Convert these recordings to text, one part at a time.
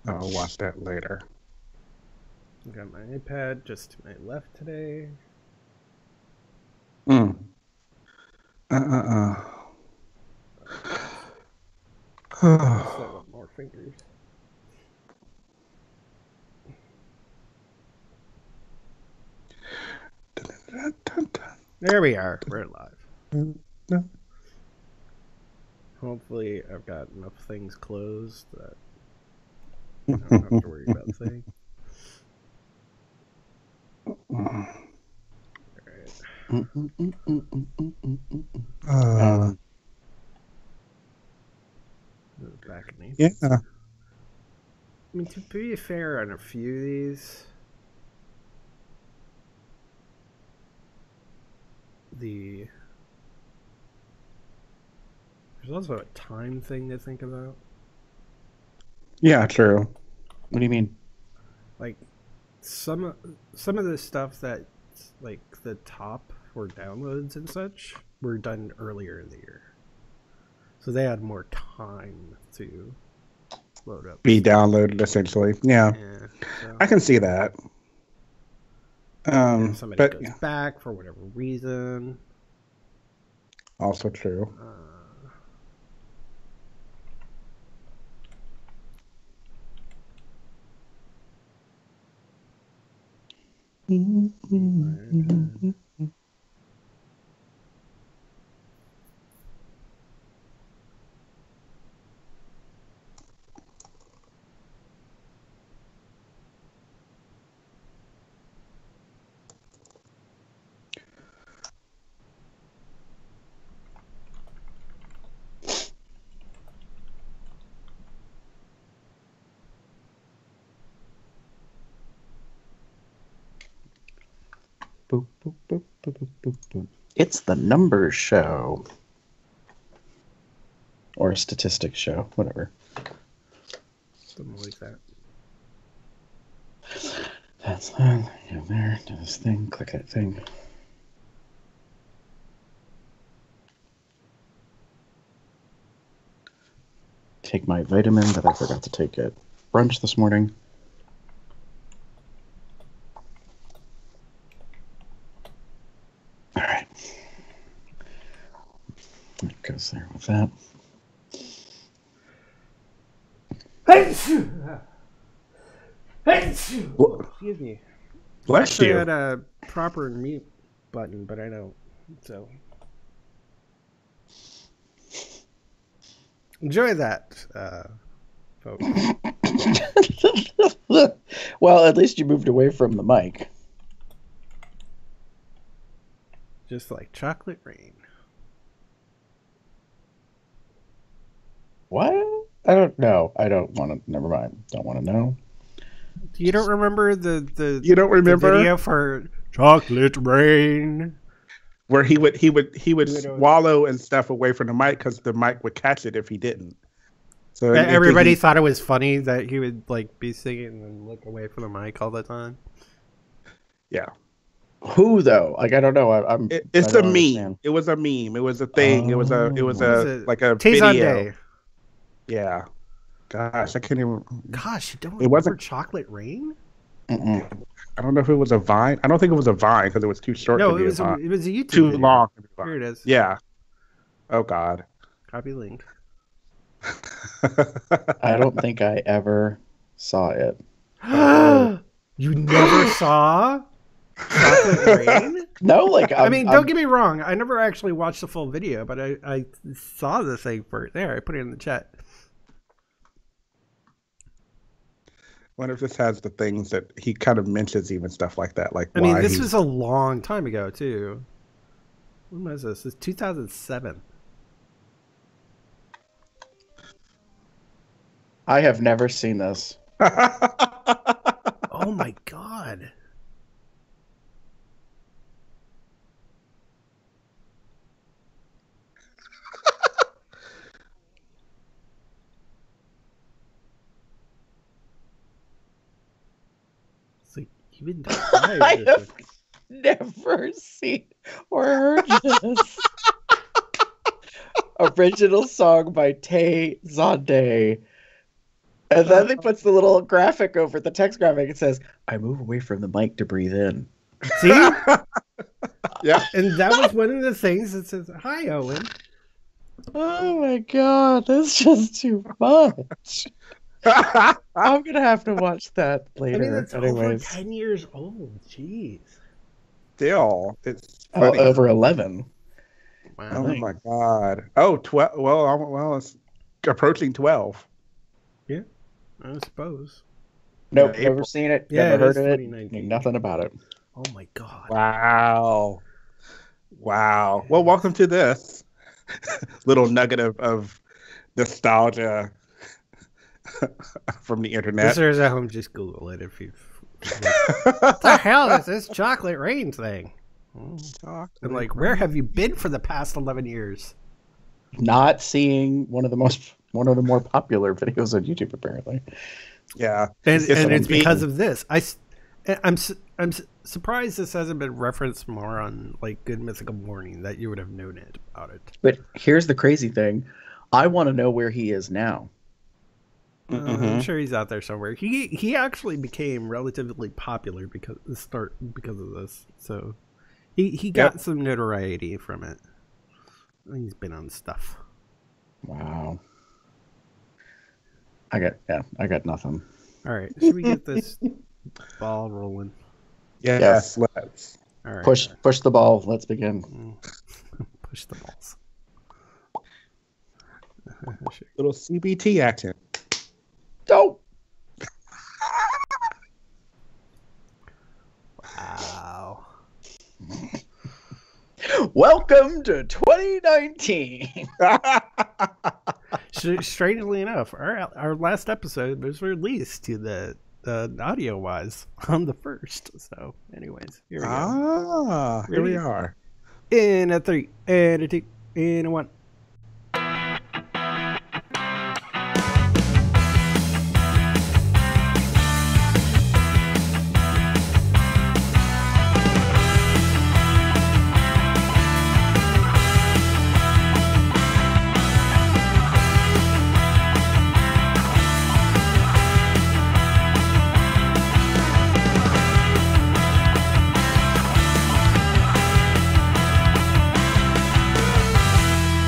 I'll watch that later. I got my iPad just to my left today. Mm. Uh. Press that with more fingers. There we are. We're live. Hopefully, I've got enough things closed that I don't have to worry about the thing. All uh, right. Back in yeah. I mean, to be fair, on a few of these, there's also a time thing to think about. Yeah, true. What do you mean? Like some of the stuff that like the top for downloads and such were done earlier in the year, so they had more time to load up Be stuff. downloaded essentially. Yeah, Yeah, so I can see that. and if somebody But goes yeah, back for whatever reason, also true. uh, Boop, boop, boop, boop, boop, boop, boop. It's the numbers show. Or a statistics show, whatever. something like that. That's that. Go there, do this thing, click that thing. Take my vitamin that I forgot to take at brunch this morning. All right. It goes there with that. Excuse me. Bless Actually, I you. had a proper mute button, but I don't. So enjoy that, folks. Well, at least you moved away from the mic. Just like chocolate rain. What? I don't know. I don't want to. Never mind. Don't want to know. You don't remember the You don't the remember video for chocolate rain? where he would He would always- swallow and stuff away from the mic because the mic would catch it if he didn't. So Everybody thought it was funny that he would like be singing and then look away from the mic all the time. yeah. Who though? Like I don't know. It's I a don't meme. understand. It was a meme. It was a thing. It was a Oh. What was it? like a Tazon video. Day. Yeah. Gosh, I can't even. Gosh, you don't It remember wasn't. chocolate rain? Mm-mm. I don't know if it was a Vine. I don't think it was a Vine because it was too short to No, be a Vine. it was a YouTube Too video. long to be a Here Vine. it is. Yeah. Oh God. Copy link. I don't think I ever saw it. You never saw chocolate rain? No, like I mean, don't get me wrong. I never actually watched the full video, but I saw the thing for it there. I put it in the chat. Wonder if this has the things that he kind of mentions, even stuff like that, like I mean, why this he's. was a long time ago too. When was this? It's 2007. I have never seen this. Oh my god. It's like even I have never seen or heard this. Original song by Tay Zonde. And then they puts the little graphic over the text graphic. It says, "I move away from the mic to breathe in." See? Yeah. And that was one of the things that says, "Hi, Owen." Oh my god, that's just too much. I'm gonna have to watch that later. I mean, that's over Anyways, 10 years old. Jeez. Still, it's funny. over 11. Wow. Oh my god. Oh, 12. Well, it's approaching 12. Yeah, I suppose. Nope, Yeah, never April. seen it. Yeah, Never it heard is of it. 2019. Knew nothing about it. Oh my god. Wow. Wow. Well, welcome to this little nugget of nostalgia from the internet. Listeners at home, just Google it if you've. What the hell is this chocolate rain thing? I'm like, where have you been for the past 11 years? Not seeing one of the more popular videos on YouTube, apparently. Yeah. And It's it's amazing. because of this. I'm surprised this hasn't been referenced more on like Good Mythical Morning, that you would have known it about it. But here's the crazy thing. I want to know where he is now. I'm sure he's out there somewhere. He actually became relatively popular because of this. So he got some notoriety from it. He's been on stuff. Wow. I got nothing. All right, should we get this ball rolling? Yes, let's. All right, Push the ball. Let's begin. push the balls. Little CBT action. Dope. Wow. Welcome to 2019. Strangely enough, our last episode was released to the audio wise on the 1st. So, anyways, here we go. Here we are. In a 3, and a 2, and a 1.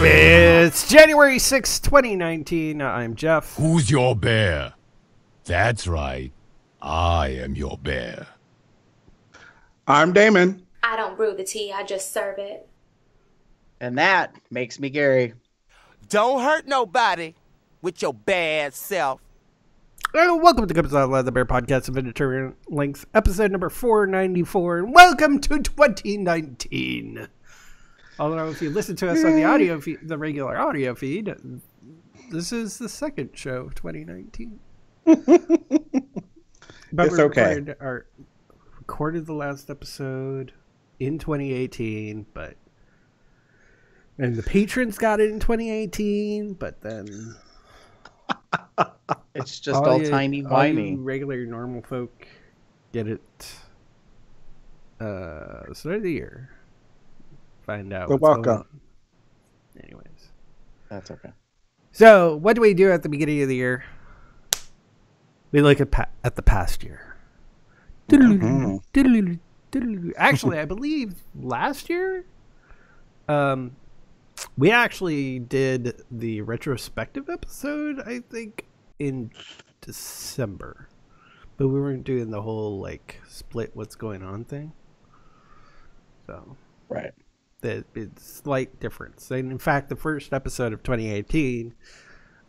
It's January 6th, 2019. I'm Jeff. Who's your bear? That's right. I am your bear. I'm Damon. I don't brew the tea, I just serve it. And that makes me Gary. Don't hurt nobody with your bad self. Welcome to Comes Out Loud, the Bear Podcast of Vegetarian Length, episode number 494, and welcome to 2019. Although if you listen to us on the audio feed, the regular audio feed, this is the second show of 2019. But It's okay. Recorded the last episode in 2018, and the patrons got it in 2018, but then It's just all timey-wimey. Regular normal folk get it start of the year. Find out You're what's going welcome. on. Anyways. That's okay. So, what do we do at the beginning of the year? We look at the past year. Actually, I believe last year, we actually did the retrospective episode, I think, in December. But we weren't doing the whole, like, split what's going on thing. So, Right. it's slight difference. And in fact, the first episode of 2018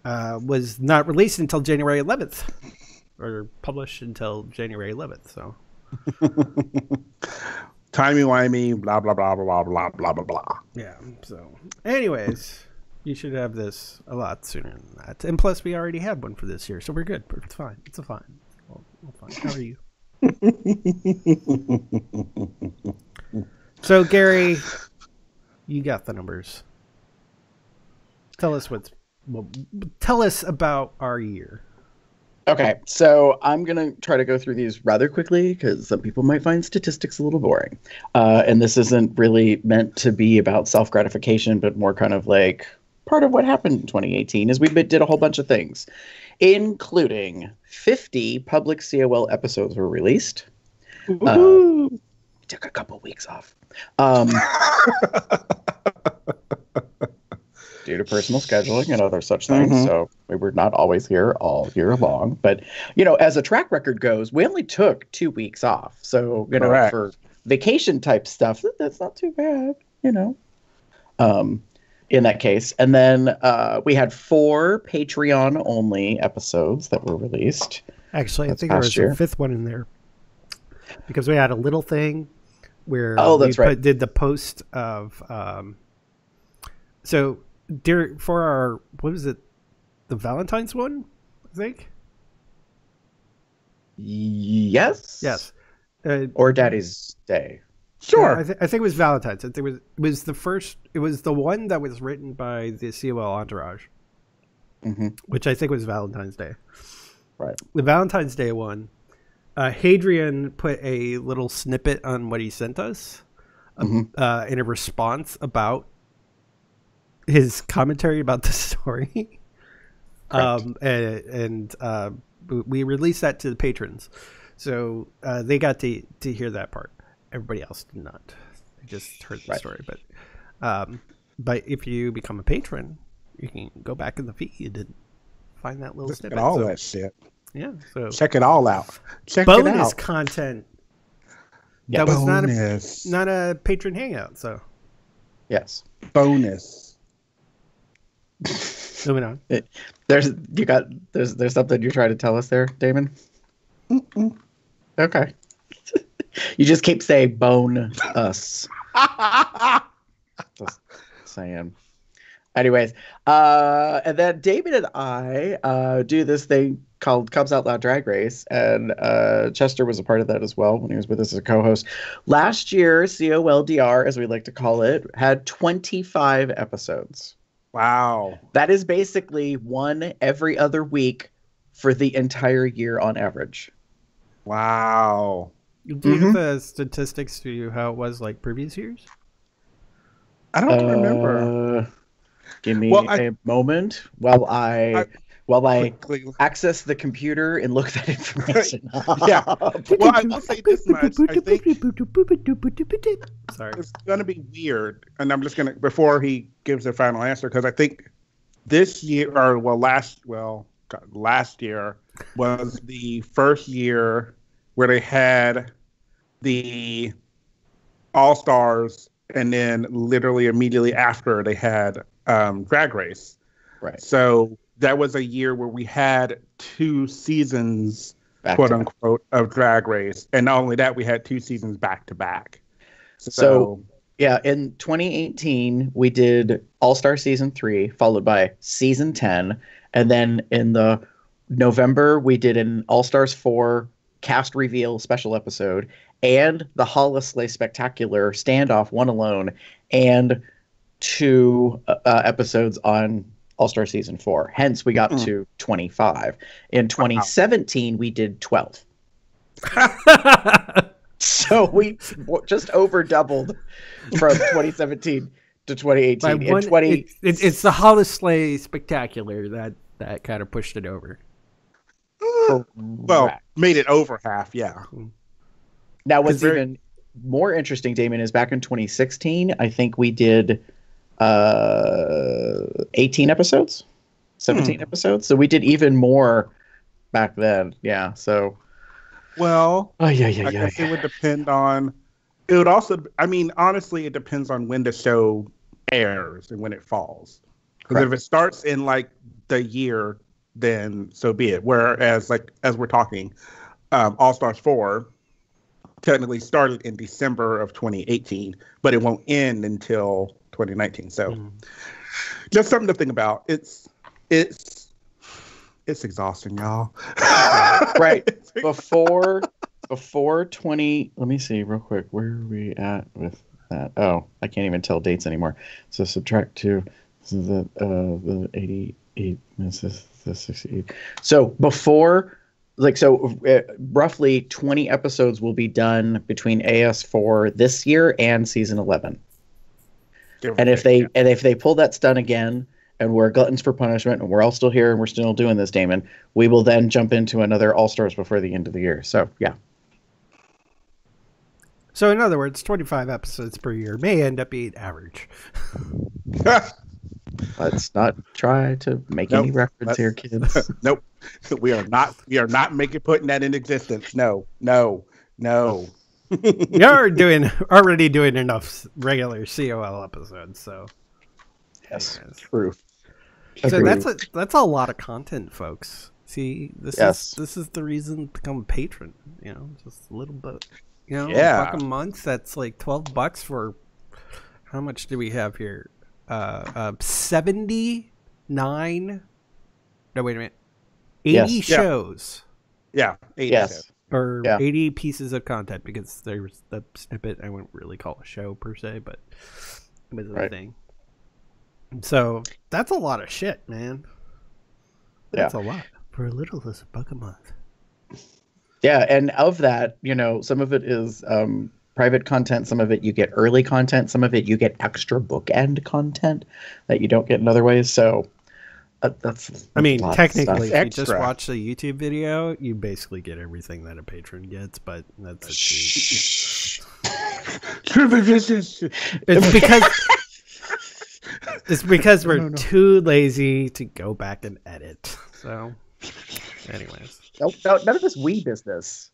was not released until January 11th, or published until January 11th. So, Timey-wimey, blah, blah, blah, blah, blah, blah, blah, blah. yeah. So, anyways, you should have this a lot sooner than that. And plus, we already had one for this year, so we're good. It's fine. It's fine. We're fine. How are you? So, Gary, you got the numbers. Tell us tell us about our year. Okay, so I'm going to try to go through these rather quickly because some people might find statistics a little boring. And this isn't really meant to be about self-gratification, but more kind of like part of what happened in 2018 is we did a whole bunch of things. including 50 public COL episodes were released. Woohoo! Took a couple weeks off. Due to personal scheduling and other such things. Mhm. So we were not always here all year long. But, you know, as a track record goes, we only took 2 weeks off. So, you know, Correct. for vacation type stuff, that's not too bad, you know, in that case. And then we had 4 Patreon only episodes that were released. Actually, I That's think there was past year. a 5th one in there because we had a little thing where that's right. did the post of so for our, what was it, the Valentine's one, I think. Yes. Uh, Or Daddy's Day. Sure. I think it was Valentine's. It was the first. It was the one that was written by the COL Entourage, which I think was Valentine's Day. Right. The Valentine's Day one, Hadrian put a little snippet on what he sent us in a response about his commentary about the story. And we released that to the patrons. So they got to hear that part. Everybody else did not. They just heard the story. But if you become a patron, you can go back in the feed and find that little Look snippet. at all that shit. Yeah. So Check it all out. Check it bonus out. content. Yeah. That was Bonus. not a patron hangout. So Yes. Bonus. moving on. There's something you're trying to tell us there, Damon? Okay. You just keep saying bone us. Just saying. Anyways, and then Damon and I do this thing called Cubs Out Loud Drag Race, and Chester was a part of that as well when he was with us as a co-host. Last year, COLDR, as we like to call it, had 25 episodes. Wow. That is basically one every other week for the entire year on average. Wow. Do you have the statistics to how it was like previous years? I don't remember. Give me a moment while I quickly- access the computer and look that information up. Yeah. Well, I will say this much. I think Sorry. it's going to be weird. And I'm just going to, before he gives a final answer, because I think this year, or last year was the first year where they had the All-Stars, and then literally immediately after they had Drag Race. Right. So that was a year where we had 2 seasons, quote unquote, of Drag Race. And not only that, we had 2 seasons back to back. So yeah, in 2018, we did All-Star Season 3, followed by Season 10. And then in the November, we did an All-Stars 4 cast reveal special episode, and the Holoslay Spectacular Standoff One Alone, and 2 episodes on All-Star Season 4. Hence, we got to 25. In 2017, we did 12. So we just over doubled from 2017 to 2018. It's the Holoslay Spectacular that kind of pushed it over. Well, made it over half, yeah. Now, what's even more interesting, Damon, is back in 2016, I think we did 18 episodes, 17 episodes. So we did even more back then. Yeah. So, well, I guess it would depend on. It would also, I mean, honestly, it depends on when the show airs and when it falls. Because if it starts in like the year, then so be it. Whereas, like, as we're talking, All Stars 4 technically started in December of 2018, but it won't end until 2019. So just something to think about. It's exhausting, y'all. Right. Before 20, let me see real quick. Where are we at with that? Oh, I can't even tell dates anymore. So subtract 2. So the 88 misses the 68. So before, like, so roughly 20 episodes will be done between AS4 this year and season 11. And if they pull that stunt again, and we're gluttons for punishment, and we're all still here, and we're still doing this, Damon, we will then jump into another All-Stars before the end of the year. So, yeah. So, in other words, 25 episodes per year may end up being average. Let's not try to make any reference here, kids. Nope. We are not putting that in existence. No. You're already doing enough regular COL episodes, so Yes, anyways. true. So Agreed. that's a lot of content, folks. See, this is the reason to become a patron. You know, just a little bit. You know, Yeah. $1 a month. That's like $12 for how much do we have here? 79. No, wait a minute. 80 Yes. shows. Yeah. 80 Yes. Or Yeah. 80 pieces of content, because there's the snippet I wouldn't really call a show per se, but it was a Right. thing. So that's a lot of shit, man. That's a lot for a little as $1 a month. Yeah, and of that, some of it is private content, some of it you get early content, some of it you get extra bookend content that you don't get in other ways. So that's I mean, a lot of technically, stuff. if you just Extra. watch the YouTube video, you basically get everything that a patron gets, but that's a cheat. It's because we're too lazy to go back and edit. So, anyways. No, none of this we business.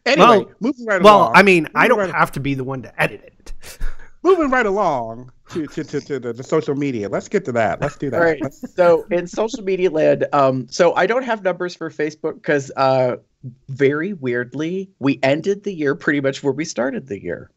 Anyway, moving right well, along. I mean, I don't right- have to be the one to edit it. Moving right along to the social media. Let's get to that. Let's do that. All right. So in social media land, so I don't have numbers for Facebook because very weirdly, we ended the year pretty much where we started the year.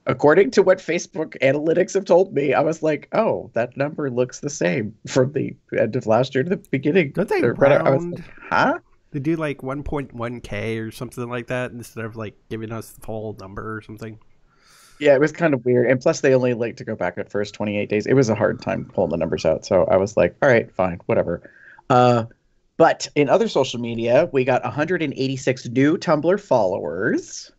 According to what Facebook analytics have told me, I was like, oh, that number looks the same from the end of last year to the beginning. Don't they I was like, round? huh? They do like 1.1K or something like that instead of like giving us the full number or something. Yeah, it was kind of weird. And plus, they only like to go back at first 28 days. It was a hard time pulling the numbers out. So I was like, all right, fine, whatever. But in other social media, we got 186 new Tumblr followers.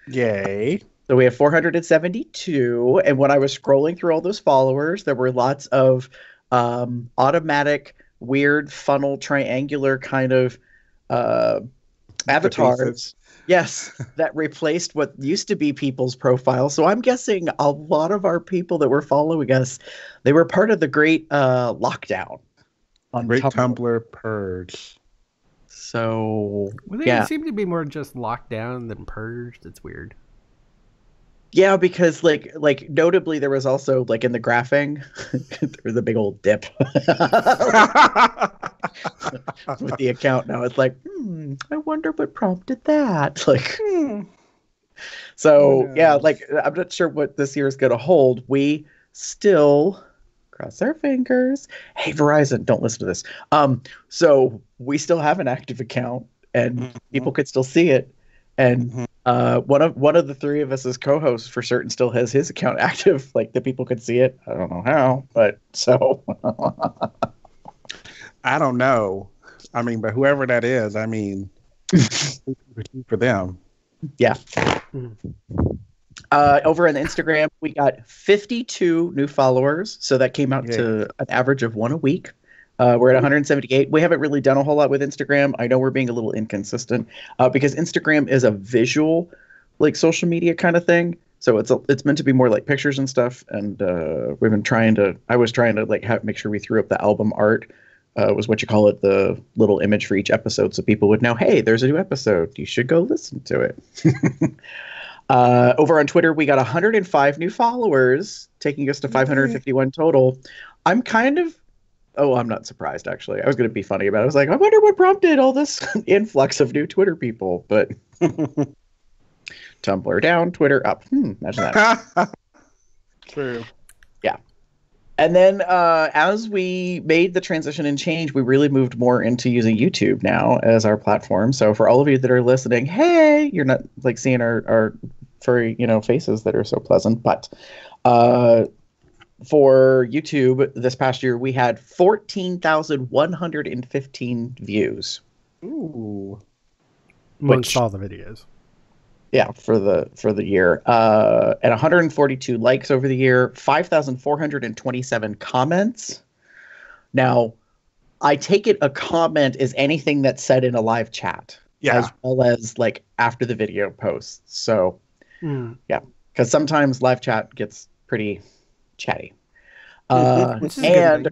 Yay. So we have 472. And when I was scrolling through all those followers, there were lots of automatic, weird, funnel, triangular kind of avatars. Yes, that replaced what used to be people's profiles. So I'm guessing a lot of our people that were following us, they were part of the great lockdown on Great Tumblr. Tumblr purge. So Well, they yeah, seem to be more just locked down than purged. It's weird. yeah, because like notably there was also like in the graphing there was a big old dip with the account. Now it's like, I wonder what prompted that. Like, so yeah, like I'm not sure what this year is going to hold. We still cross our fingers. Hey, Verizon, don't listen to this. So we still have an active account, and people could still see it. And one of the three of us as co-hosts for certain still has his account active, like the people could see it. I don't know how, but so I don't know. I mean, but whoever that is, I mean, for them. yeah. Over on Instagram, we got 52 new followers, so that came out to an average of one a week. We're at 178. We haven't really done a whole lot with Instagram. I know we're being a little inconsistent because Instagram is a visual, like social media kind of thing. So it's meant to be more like pictures and stuff. And we've been trying to. I was trying to like make sure we threw up the album art. Was what you call it, the little image for each episode, so people would know, hey, there's a new episode. You should go listen to it. Over on Twitter, we got 105 new followers, taking us to 551 total. I'm not surprised, actually. I was going to be funny about it. I was like, I wonder what prompted all this influx of new Twitter people. But Tumblr down, Twitter up. Imagine that. True. Yeah. And then as we made the transition and change, we really moved more into using YouTube now as our platform. So for all of you that are listening, hey, you're not like seeing our furry, faces that are so pleasant. But for YouTube this past year, we had 14,115 views. Ooh. Amongst all the videos. Yeah, for the year. And 142 likes over the year, 5,427 comments. Now, I take it a comment is anything that's said in a live chat, as well as like after the video posts. So, yeah, because sometimes live chat gets pretty chatty. And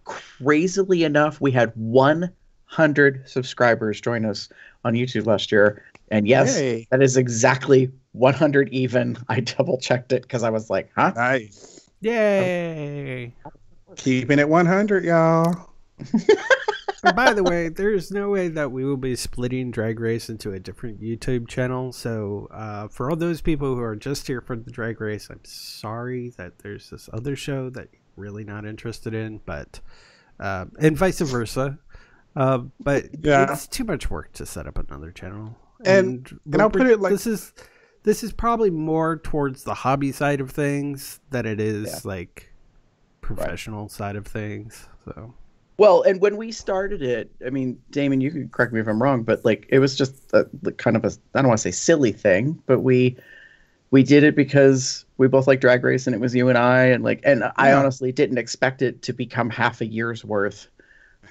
crazily enough, we had 100 subscribers join us on YouTube last year. And yes, that is exactly 100 even. I double checked it because I was like, huh? Nice. Yay. Keeping it 100, y'all. And by the way, there's no way that we will be splitting Drag Race into a different YouTube channel. So for all those people who are just here for the Drag Race, I'm sorry that there's this other show that you're really not interested in, but and vice versa. But it's too much work to set up another channel. And I'll put it like this is probably more towards the hobby side of things than it is like professional side of things. So well, and when we started it, I mean, Damon, you can correct me if I'm wrong, but like it was just kind of a I don't want to say silly thing, but we did it because we both like Drag Race and it was you and I and I honestly didn't expect it to become half a year's worth.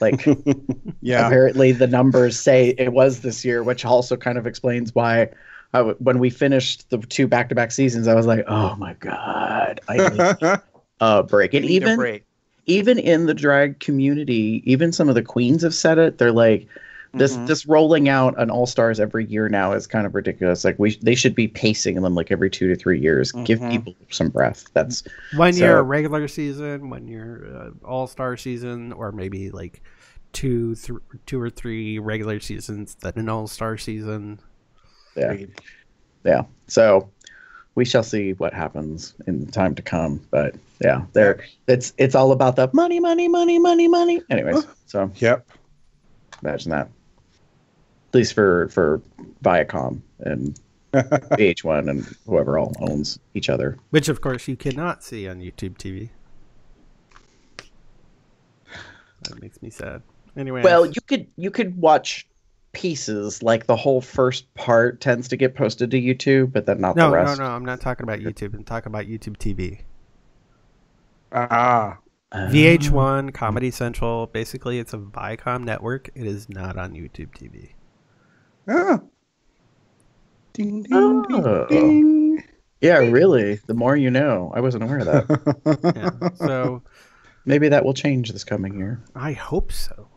Like, apparently the numbers say it was this year, which also kind of explains why when we finished the 2 back-to-back seasons, I was like, oh my God, I need a break. And even in the drag community, even some of the queens have said it. They're like, this rolling out an All-Stars every year now is kind of ridiculous. Like they should be pacing them like every 2 to 3 years. Give people some breath. That's 1 year regular season, 1 year All-Star season, or maybe like two or three regular seasons, then an All-Star season. Yeah. So we shall see what happens in time to come. But yeah, it's all about the money. Anyways, so imagine that. At least for Viacom and VH1 and whoever all owns each other. Which, of course, you cannot see on YouTube TV. That makes me sad. Anyway, well, you could watch pieces. Like the whole first part tends to get posted to YouTube, but then not the rest. No. I'm not talking about YouTube. I'm talking about YouTube TV. VH1, Comedy Central. Basically, it's a Viacom network. It is not on YouTube TV. Ding, ding, ding, ding. Yeah, really. The more you know. I wasn't aware of that. So maybe that will change this coming year. I hope so.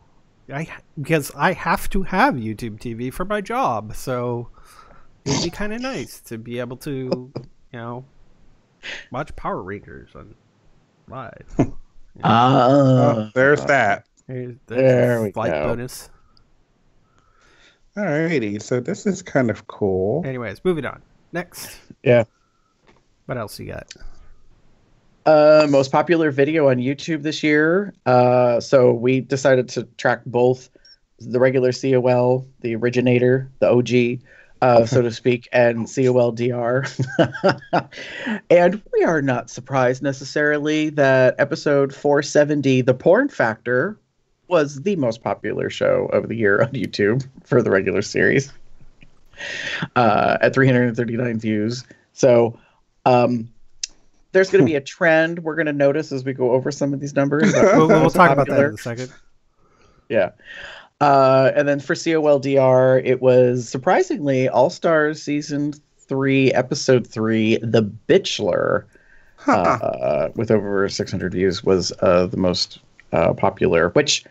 Because I have to have YouTube TV for my job. So it'd be kind of nice to be able to, watch Power Rangers on live. There's that. There we go. Bonus. Alrighty, so this is kind of cool. Anyways, moving on. Next. Yeah. What else you got? Most popular video on YouTube this year. So we decided to track both the regular COL, the originator, the OG, so to speak, and COLDR. And we are not surprised necessarily that episode 470, The Porn Factor, was the most popular show of the year on YouTube for the regular series at 339 views. So there's going to be a trend we're going to notice as we go over some of these numbers. We'll talk about that in a second. Yeah. And then for COLDR, it was surprisingly All-Stars Season 3, Episode 3, The Bitchler, with over 600 views, was the most popular, which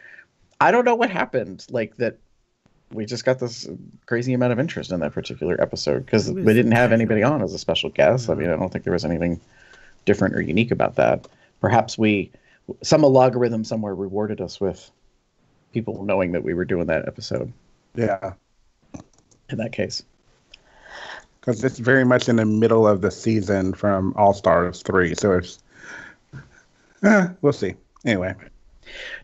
I don't know what happened. Like that, we just got this crazy amount of interest in that particular episode because we didn't have anybody on as a special guest. I mean, I don't think there was anything different or unique about that. Perhaps some algorithm somewhere rewarded us with people knowing that we were doing that episode. Yeah. In that case. Because it's very much in the middle of the season from All Stars 3. So it's, we'll see. Anyway.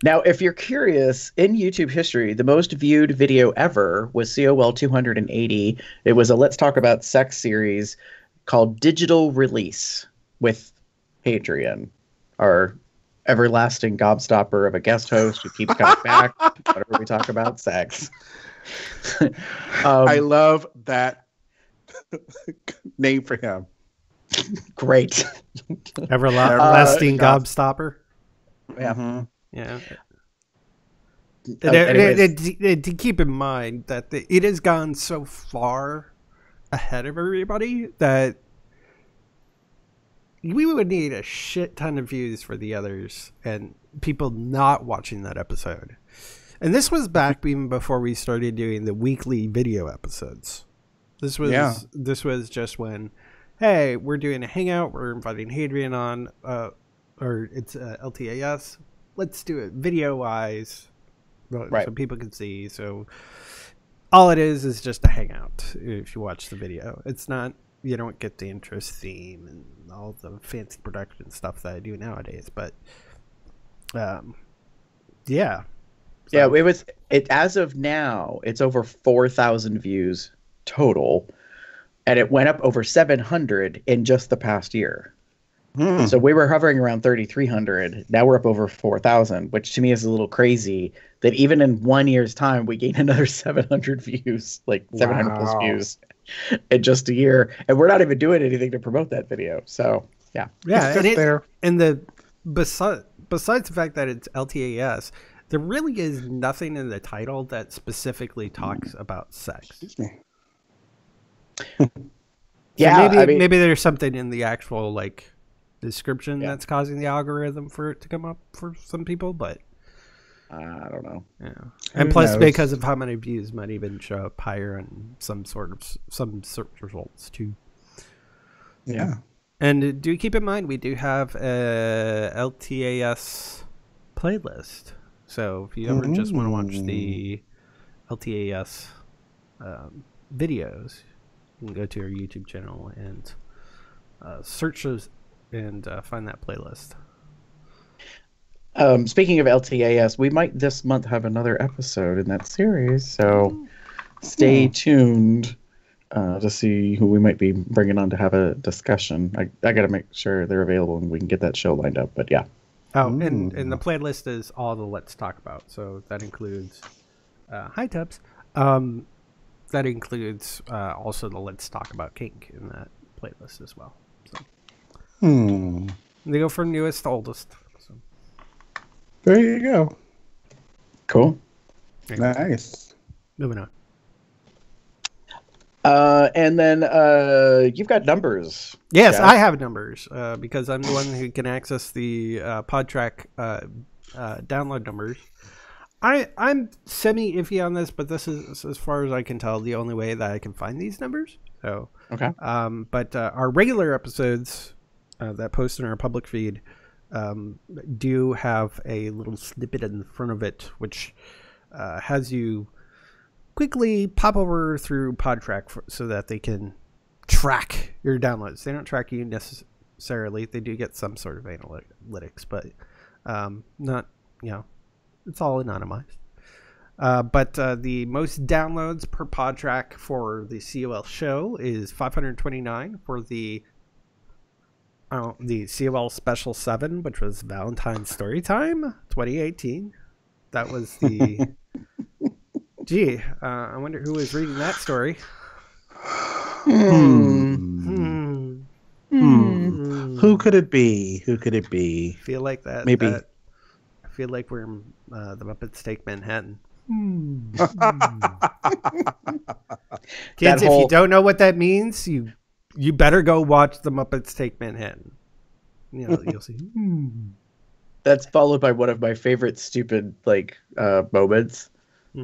Now, if you're curious, in YouTube history, the most viewed video ever was COL 280. It was a Let's Talk About Sex series called Digital Release with Hadrian, our everlasting gobstopper of a guest host who keeps coming back whenever we talk about sex. I love that name for him. Great. Everlasting Gobstopper. Yeah. Mhm. Yeah. Anyways. To keep in mind that it has gone so far ahead of everybody that we would need a shit ton of views for the others and people not watching that episode. And this was back even before we started doing the weekly video episodes. This was just when, hey, we're doing a hangout. We're inviting Hadrian on, or it's LTAS. Let's do it video-wise, Right. so people can see. So all it is just a hangout. If you watch the video, it's not. You don't get the interest theme and all the fancy production stuff that I do nowadays. But, yeah. So, Yeah, it as of now, it's over 4,000 views total, and it went up over 700 in just the past year. So we were hovering around 3,300. Now we're up over 4,000, which to me is a little crazy that even in 1 year's time, we gained another 700 views, like 700 plus views in just a year. And we're not even doing anything to promote that video. So, yeah. yeah, It's just there. And besides the fact that it's LTAS, there really is nothing in the title that specifically talks about sex. Excuse me. Yeah, So I mean, maybe there's something in the actual description that's causing the algorithm for it to come up for some people, but I don't know. yeah. And Who plus, knows? because of how many views might even show up higher on some search results too. Yeah. And do keep in mind we do have a LTAS playlist. So if you ever just want to watch the LTAS videos, you can go to our YouTube channel and search those and find that playlist. Speaking of LTAS, we might this month have another episode in that series, so stay tuned to see who we might be bringing on to have a discussion. I got to make sure they're available and we can get that show lined up, but yeah. Oh, and the playlist is all the Let's Talk About. So that includes Hi Tubs. That includes also the Let's Talk About Kink in that playlist as well. So they go from newest to oldest. So. There you go. Cool. Nice. Moving on. And then you've got numbers. Yes, Jeff. I have numbers because I'm the one who can access the PodTrack download numbers. I'm semi iffy on this, but this is, as far as I can tell, the only way that I can find these numbers. So, Okay. But our regular episodes that post in our public feed do have a little snippet in front of it, which has you quickly pop over through PodTrack so that they can track your downloads. They don't track you necessarily. They do get some sort of analytics, but not, it's all anonymized. But the most downloads per PodTrack for the COL show is 529 for the COL Special 7, which was Valentine's Storytime 2018. That was the... Gee, I wonder who was reading that story. Who could it be? Who could it be? Feel like that. Maybe. I feel like we're in the Muppets Take Manhattan. Kids, if you don't know what that means, you better go watch the Muppets Take Manhattan. You'll see. That's followed by one of my favorite stupid moments.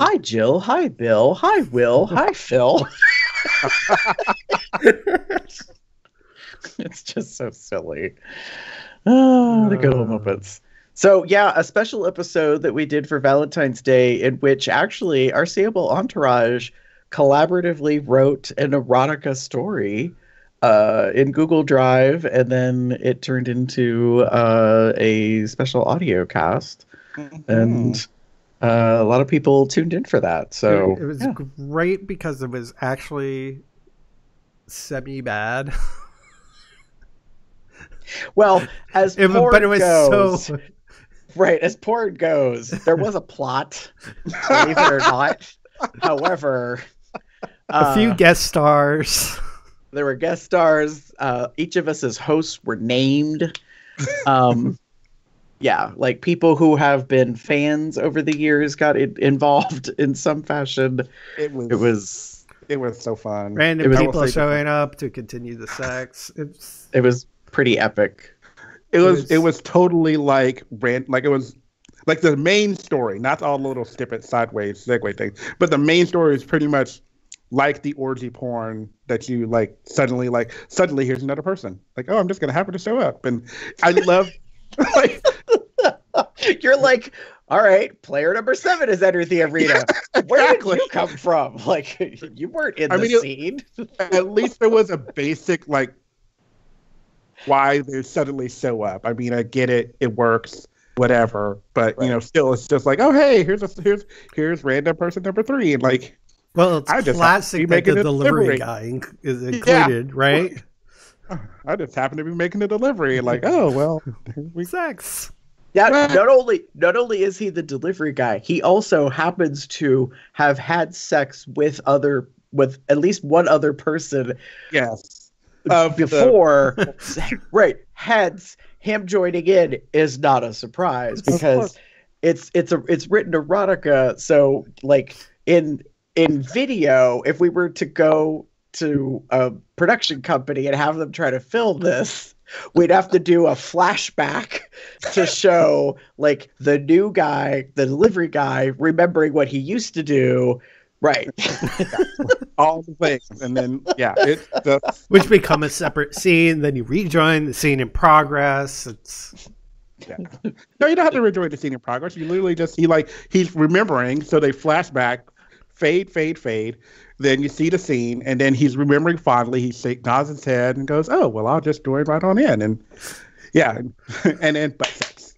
Hi, Jill. Hi, Bill. Hi, Will. Hi, Phil. It's just so silly. Oh, the good old Muppets. So, yeah, a special episode that we did for Valentine's Day in which actually our Seeable Entourage collaboratively wrote an erotica story in Google Drive, and then it turned into a special audio cast. And a lot of people tuned in for that. So it was great because it was actually semi-bad. Well, as porn but it was goes, so... right, as porn goes, there was a plot, believe it or not. However, a few guest stars. There were guest stars. Each of us as hosts were named. Yeah, like people who have been fans over the years got involved in some fashion. It was so fun. Random people showing up to continue the sex. It was pretty epic. It was totally like it was like the main story, not all the little snippet sideways segue things, but the main story is pretty much like the orgy porn that you like suddenly here's another person. Like, oh, I'm just gonna happen to show up. And I love like you're like, all right, player number 7 has entered the arena. Where did you come from? Like, you weren't in the scene. At least there was a basic like why they suddenly show up. I mean, I get it, it works, whatever. But you know, still it's just like, oh hey, here's random person number 3. And like, well, it's classic that the delivery guy is included, right? I just happen to be making the delivery. Like, oh well, sex. Yeah, not only is he the delivery guy, he also happens to have had sex with at least one other person. Yes. Before, right? Hence, him joining in is not a surprise because it's written erotica. So, like in video, if we were to go to a production company and have them try to film this, we'd have to do a flashback to show like the new guy, the delivery guy, remembering what he used to do. Right. All the things. And then, which become a separate scene. Then you rejoin the scene in progress. No, you don't have to rejoin the scene in progress. You literally just, he's remembering. So they flashback, fade. Then you see the scene, and then he's remembering fondly. He nods his head and goes, "Oh, well, I'll just join right on in." And yeah, and then butt sex.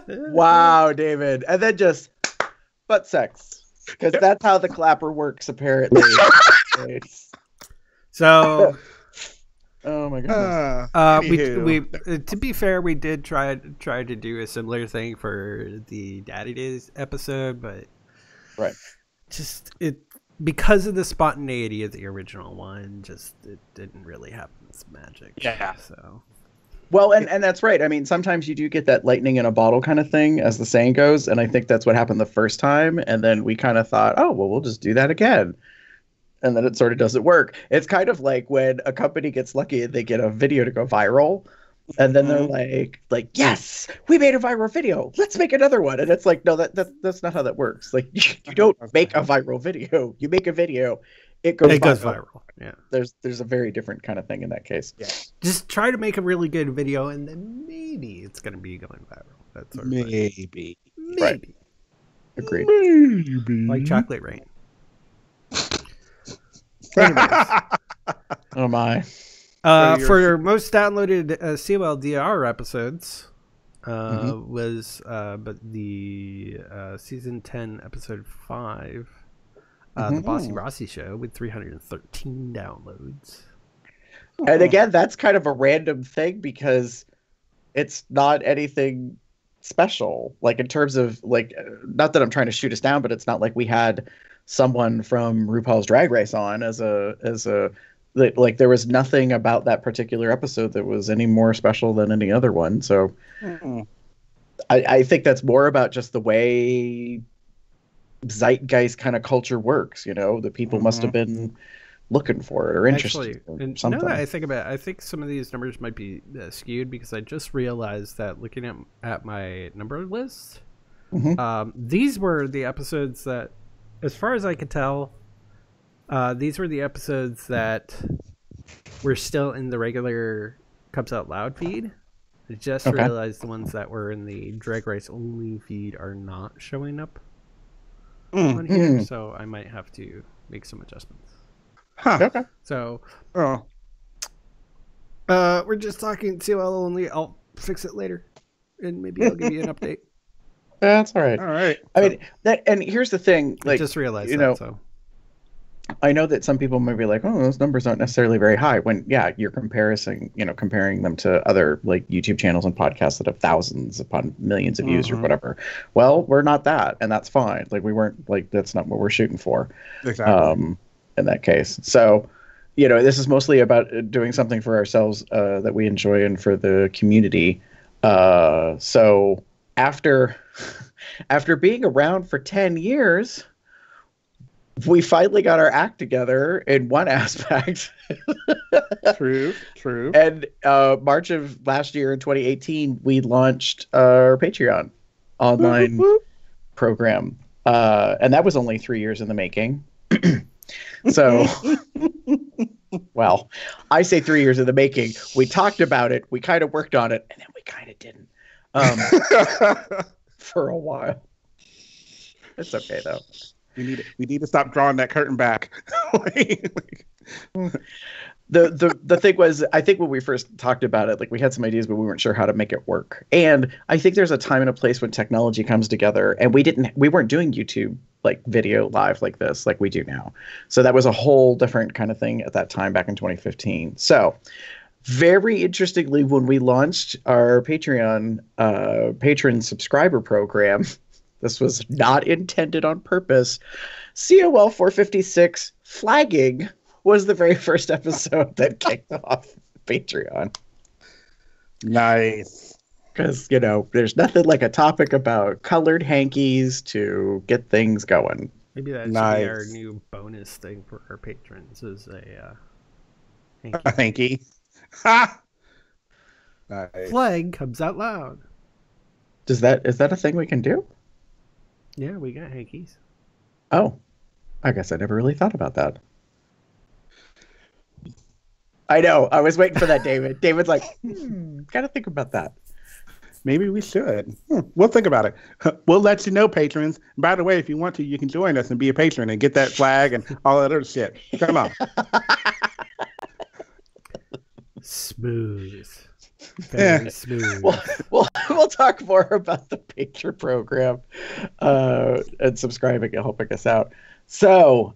Wow, David, and then just butt sex, because that's how the clapper works, apparently. So. Oh my god! We to be fair, we did try to do a similar thing for the Daddy Days episode, but just because of the spontaneity of the original one, it didn't really have this magic. Yeah. So. Well, and that's right. I mean, sometimes you do get that lightning in a bottle kind of thing, as the saying goes, and I think that's what happened the first time, and then we kind of thought, oh well, we'll just do that again. And then it sort of doesn't work. It's kind of like when a company gets lucky and they get a video to go viral. And then they're like, yes, we made a viral video. Let's make another one. And it's like, no, that's not how that works. Like, you don't make a viral video. You make a video, it goes viral. Yeah. There's a very different kind of thing in that case. Yeah. Just try to make a really good video and then maybe it's going to be going viral. That's sort of maybe. Right. Agreed. Maybe. Like Chocolate Rain. Oh my. For most downloaded COLDR episodes was but the season 10 episode 5 the Bossy Rossi show with 313 downloads. And again, that's kind of a random thing because it's not anything special, like in terms of like, not that I'm trying to shoot us down, but it's not like we had someone from RuPaul's Drag Race on as a like there was nothing about that particular episode that was any more special than any other one. So I think that's more about just the way zeitgeist kind of culture works, you know, that people must have been looking for it or interested in something. No, I think some of these numbers might be skewed because I just realized that looking at my number list, these were the episodes that, as far as I could tell, these were the episodes that were still in the regular Cubs Out Loud feed. I just realized the ones that were in the Drag Race only feed are not showing up on here, so I might have to make some adjustments. Okay. So, we're just talking COL only. I'll fix it later, and maybe I'll give you an update. That's all right. All right. I mean that, and here's the thing. Like, I just realized you know, so I know that some people might be like, oh, those numbers aren't necessarily very high. When, yeah, you're comparing them to other like YouTube channels and podcasts that have thousands upon millions of views or whatever. Well, we're not that, and that's fine. Like we weren't like that's not what we're shooting for. Exactly. In that case, so this is mostly about doing something for ourselves that we enjoy and for the community. So after being around for 10 years. We finally got our act together in one aspect. True. And March of last year in 2018, we launched our Patreon online program. And that was only 3 years in the making. So, well, I say 3 years in the making. We talked about it. We kind of worked on it. And then we kind of didn't for a while. It's okay, though. We need to stop drawing that curtain back. The thing was, I think when we first talked about it, like we had some ideas, but we weren't sure how to make it work. And I think there's a time and a place when technology comes together, and we weren't doing YouTube like video live like this, like we do now. So that was a whole different kind of thing at that time back in 2015. So very interestingly, when we launched our Patreon patron subscriber program, this was not intended on purpose. COL456 flagging was the very first episode that kicked off Patreon. Nice. Because, there's nothing like a topic about colored hankies to get things going. Maybe that should be our new bonus thing for our patrons is a hanky. A hanky. Ha! Nice. Flag comes out loud. Is that a thing we can do? Yeah, we got hankies. Oh, I guess I never really thought about that. I know. I was waiting for that, David. David's like, gotta think about that. Maybe we should. We'll think about it. We'll let you know, patrons. By the way, if you want to, you can join us and be a patron and get that flag and all that other shit. Come on. Smooth. Very smooth. We'll talk more about the Patreon program and subscribing and helping us out. So,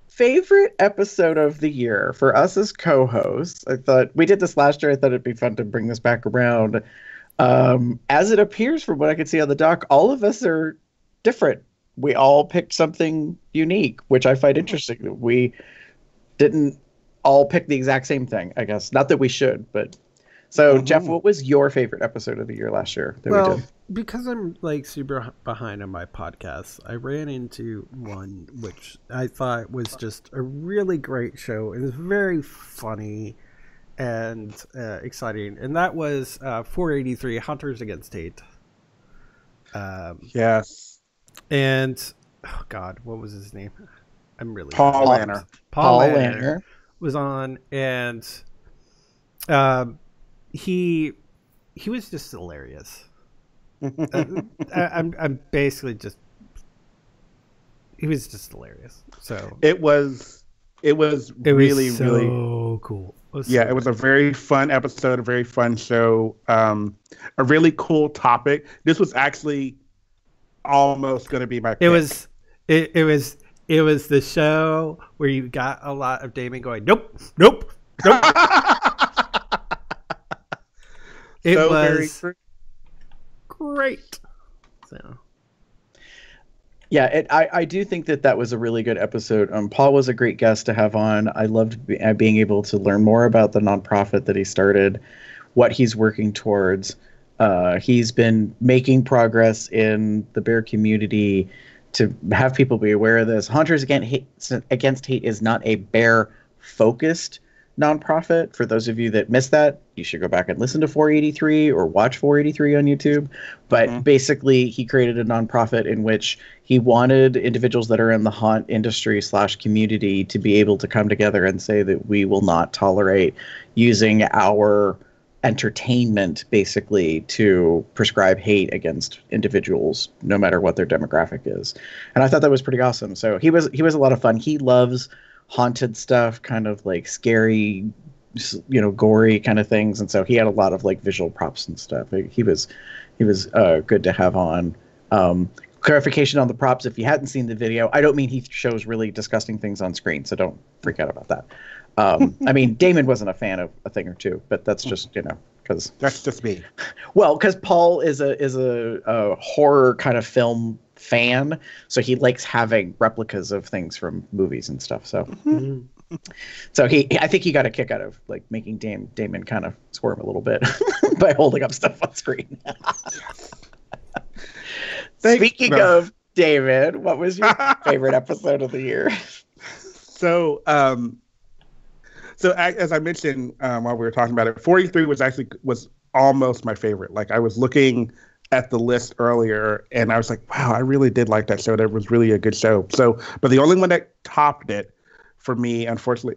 favorite episode of the year for us as co-hosts. I thought we did this last year. I thought it'd be fun to bring this back around. As it appears from what I could see on the doc, all of us are different. We all picked something unique, which I find interesting. We didn't all pick the exact same thing, I guess. Not that we should, but... So, Jeff, what was your favorite episode of the year last year that we did? Because I'm like super behind on my podcasts, I ran into one which I thought was just a really great show. It was very funny and exciting, and that was 483 Hunters Against Hate. Yes. And oh God, what was his name? I'm really Paul Lanner. Paul Lanner was on, and he was just hilarious. I'm basically just he was just hilarious. So it was really so really cool. It was a very fun episode, a very fun show, a really cool topic. This was actually almost going to be my pick. It was the show where you got a lot of Damon going, nope. It so was very great. So yeah, I do think that was a really good episode. Paul was a great guest to have on. I loved being able to learn more about the nonprofit that he started, what he's working towards. He's been making progress in the bear community to have people be aware of this. Hunters Against Hate is not a bear-focused nonprofit. For those of you that missed that, you should go back and listen to 483 or watch 483 on YouTube. But basically, he created a nonprofit in which he wanted individuals that are in the haunt industry / community to be able to come together and say that we will not tolerate using our entertainment basically to prescribe hate against individuals, no matter what their demographic is. And I thought that was pretty awesome. So he was a lot of fun. He loves haunted stuff, kind of like scary, gory kind of things, and so he had a lot of like visual props and stuff. He was good to have on. clarification on the props, if you hadn't seen the video, I don't mean he shows really disgusting things on screen, so don't freak out about that. I mean, Damon wasn't a fan of a thing or two, but that's just, because that's just me. Well, because Paul is a horror kind of film fan, so he likes having replicas of things from movies and stuff. So, so I think he got a kick out of like making Damon kind of squirm a little bit by holding up stuff on screen. Speaking of David, what was your favorite episode of the year? So, as I mentioned while we were talking about it, 43 was almost my favorite. Like I was looking at the list earlier, and I was like, wow, I really did like that show. That was really a good show. So, but the only one that topped it for me, unfortunately,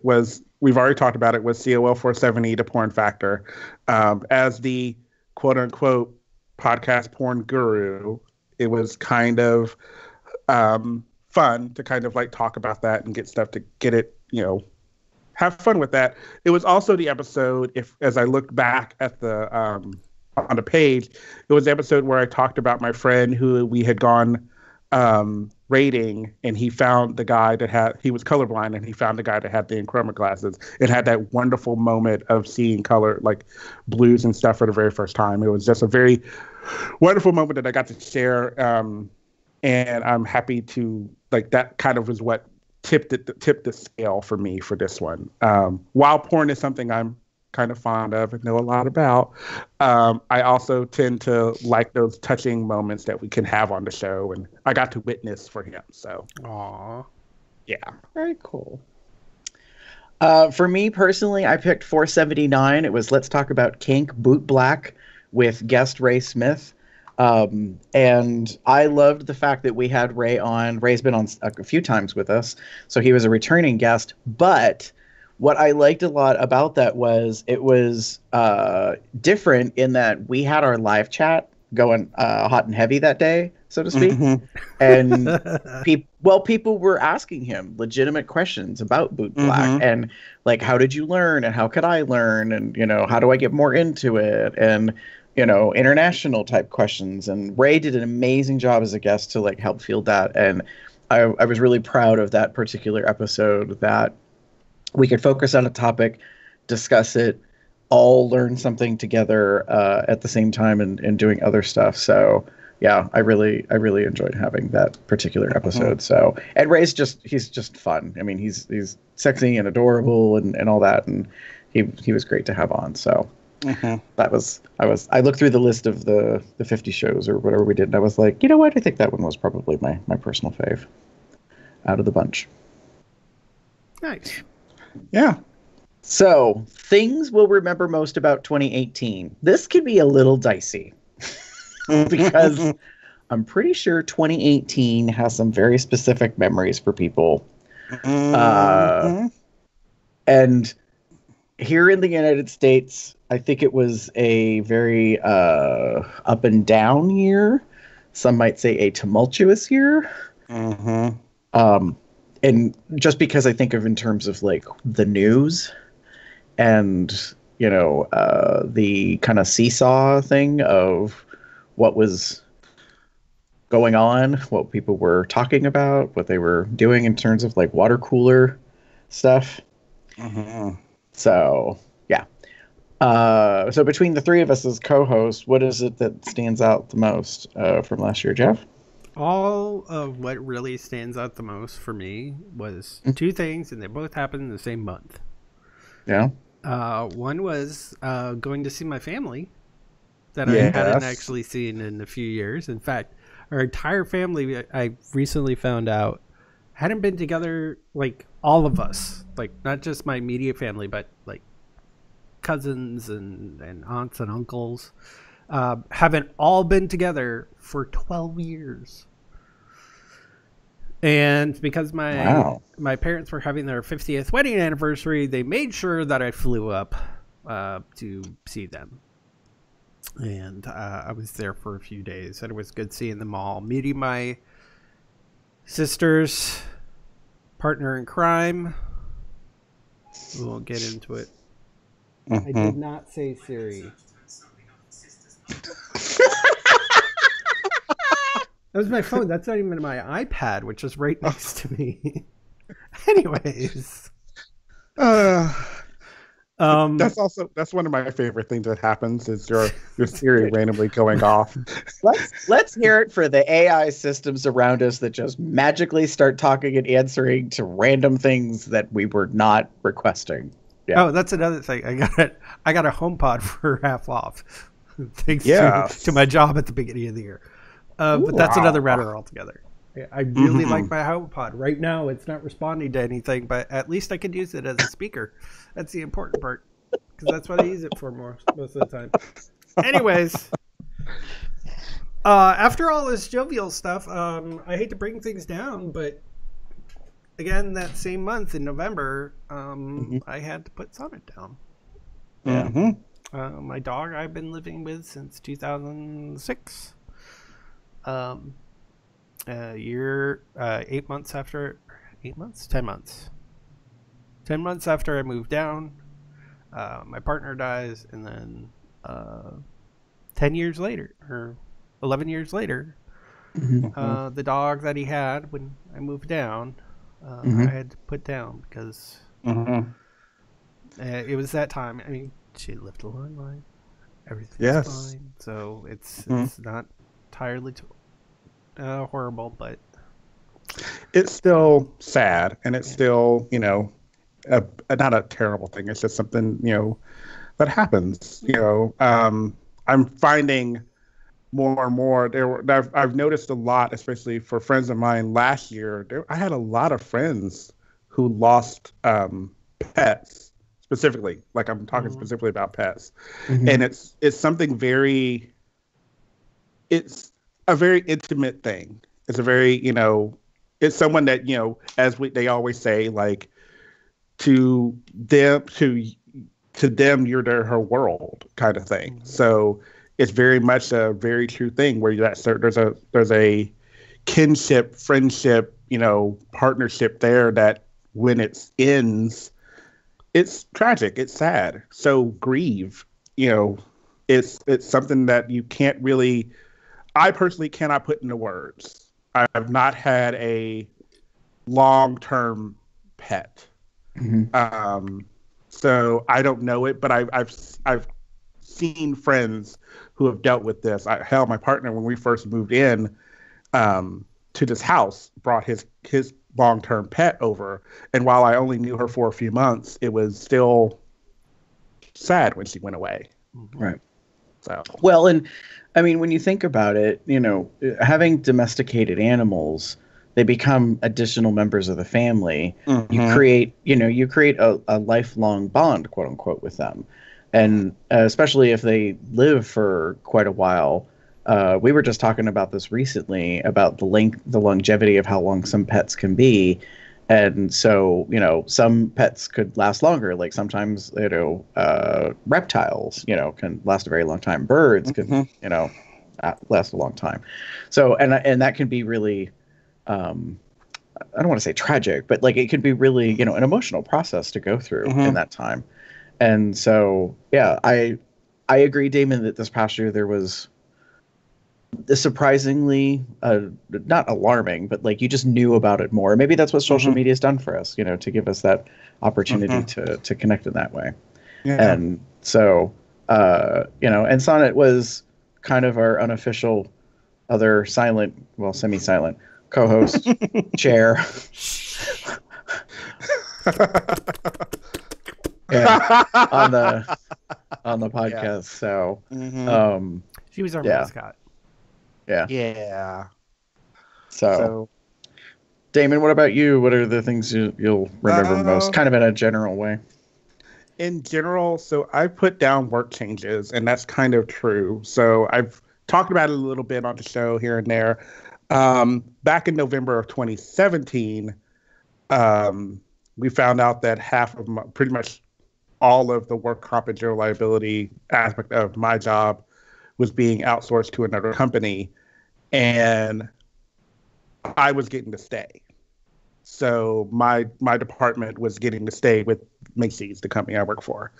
we've already talked about it, was COL470, The Porn Factor. As the quote unquote podcast porn guru, it was kind of fun to kind of like talk about that and get stuff to get it, have fun with that. It was also the episode, as I look back at the on the page, it was the episode where I talked about my friend who we had gone raiding, and he found the guy he was colorblind, and he found the guy that had the chroma glasses. It had that wonderful moment of seeing color, like blues and stuff, for the very first time. It was just a very wonderful moment that I got to share, and I'm happy to, like, that kind of was what tipped the scale for me for this one. While porn is something I'm kind of fond of and know a lot about, I also tend to like those touching moments that we can have on the show, and I got to witness for him. So, yeah, very cool. For me personally, I picked 479. It was Let's Talk About Kink Boot Black with guest Ray Smith. And I loved the fact that we had Ray on. Ray's been on a few times with us, so he was a returning guest. But what I liked a lot about that was it was different in that we had our live chat going hot and heavy that day, so to speak. And people were asking him legitimate questions about Boot Black and like, how did you learn, and how could I learn, and how do I get more into it, and international type questions. And Ray did an amazing job as a guest to like help field that. And I was really proud of that particular episode, that we could focus on a topic, discuss it, all learn something together at the same time, and doing other stuff. So yeah, I really enjoyed having that particular episode. So, and Ray's he's just fun. I mean, he's sexy and adorable and all that. And he was great to have on. So I looked through the list of the 50 shows or whatever we did, and I was like, you know what? I think that one was probably my personal fave out of the bunch. Nice. Yeah. So, things we'll remember most about 2018. This could be a little dicey because I'm pretty sure 2018 has some very specific memories for people. And here in the United States, I think it was a very up and down year. Some might say a tumultuous year. And just because I think of in terms of like the news and, the kind of seesaw thing of what was going on, what people were talking about, what they were doing in terms of like water cooler stuff. So, yeah. So between the three of us as co-hosts, what is it that stands out the most from last year, Jeff? All of what really stands out the most for me was two things, and they both happened in the same month. Yeah. One was going to see my family that I hadn't actually seen in a few years. In fact, our entire family, I recently found out, hadn't been together, like all of us, like not just my immediate family, but like cousins and aunts and uncles, haven't all been together for 12 years. And because my parents were having their 50th wedding anniversary, they made sure that I flew up to see them. And I was there for a few days, and it was good seeing them all, meeting my sister's partner in crime. We won't get into it. I did not say Siri. That was my phone. That's not even my iPad, which is right next to me. Anyways. That's one of my favorite things that happens is your Siri randomly going off. Let's hear it for the AI systems around us that just magically start talking and answering to random things that we were not requesting. Yeah. Oh, that's another thing. I got a HomePod for half off, thanks to my job at the beginning of the year. But that's another matter altogether. I really like my HomePod. Right now, it's not responding to anything, but at least I could use it as a speaker. That's the important part, because that's what I use it for most of the time. Anyways, after all this jovial stuff, I hate to bring things down, but again, that same month in November, I had to put Sonnet down. Yeah. My dog I've been living with since 2006. 10 months after I moved down, my partner dies, and then 10 years later, or 11 years later, the dog that he had when I moved down, I had to put down because it was that time. I mean, she lived a long life. Everything's fine. So it's not entirely horrible, but it's still sad, and it's still, not a terrible thing. It's just something, that happens. I'm finding more and more. I've noticed a lot, especially for friends of mine last year. I had a lot of friends who lost pets, specifically. Like, I'm talking specifically about pets, and it's something very. It's a very intimate thing. It's a very, it's someone that, they always say, like, to them, you're her world kind of thing. So it's very much a very true thing where there's a kinship, friendship, partnership there that when it ends, it's tragic. It's sad. So grieve, it's something that you can't really, I personally cannot put into words. I've not had a long-term pet. So I don't know it, but I've seen friends who have dealt with this. My partner, when we first moved in to this house, brought his long-term pet over, and while I only knew her for a few months, it was still sad when she went away. Right. So well, and I mean, when you think about it, having domesticated animals, they become additional members of the family. You create a lifelong bond, quote unquote, with them. And especially if they live for quite a while. We were just talking about this recently about the longevity of how long some pets can be. And so, some pets could last longer. Like sometimes, reptiles, can last a very long time. Birds can, last a long time. So, and that can be really, I don't want to say tragic, but like it can be really, an emotional process to go through in that time. And so, yeah, I agree, Damon, that this past year there was surprisingly not alarming, but like you just knew about it more. Maybe that's what social media has done for us, to give us that opportunity to connect in that way. Yeah. And so, and Sonnet was kind of our unofficial other semi-silent co-host chair. on the podcast. Yeah. So she was our mascot. Yeah. Yeah. So, Damon, what about you? What are the things you'll remember most, kind of in a general way? In general, so I put down work changes, and that's kind of true. So I've talked about it a little bit on the show here and there. Back in November of 2017, we found out that pretty much all of the work comp and general liability aspect of my job was being outsourced to another company, and I was getting to stay. So my department was getting to stay with Macy's, the company I work for.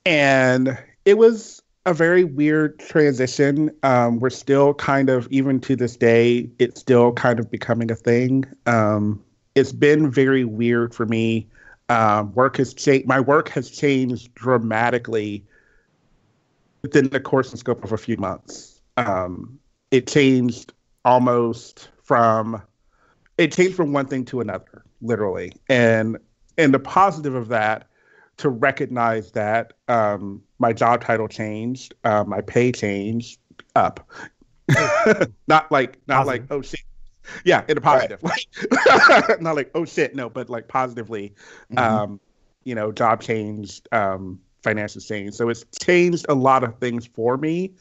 And it was a very weird transition. We're still kind of, even to this day, it's still kind of becoming a thing. It's been very weird for me. Work has changed. My work has changed dramatically within the course and scope of a few months. It changed almost from one thing to another, literally. And the positive of that, to recognize that my job title changed, my pay changed up. not like oh shit. Yeah, in a positive. Right. Like not like oh shit, no, but like positively. Job changed, finances changed. So it's changed a lot of things for me.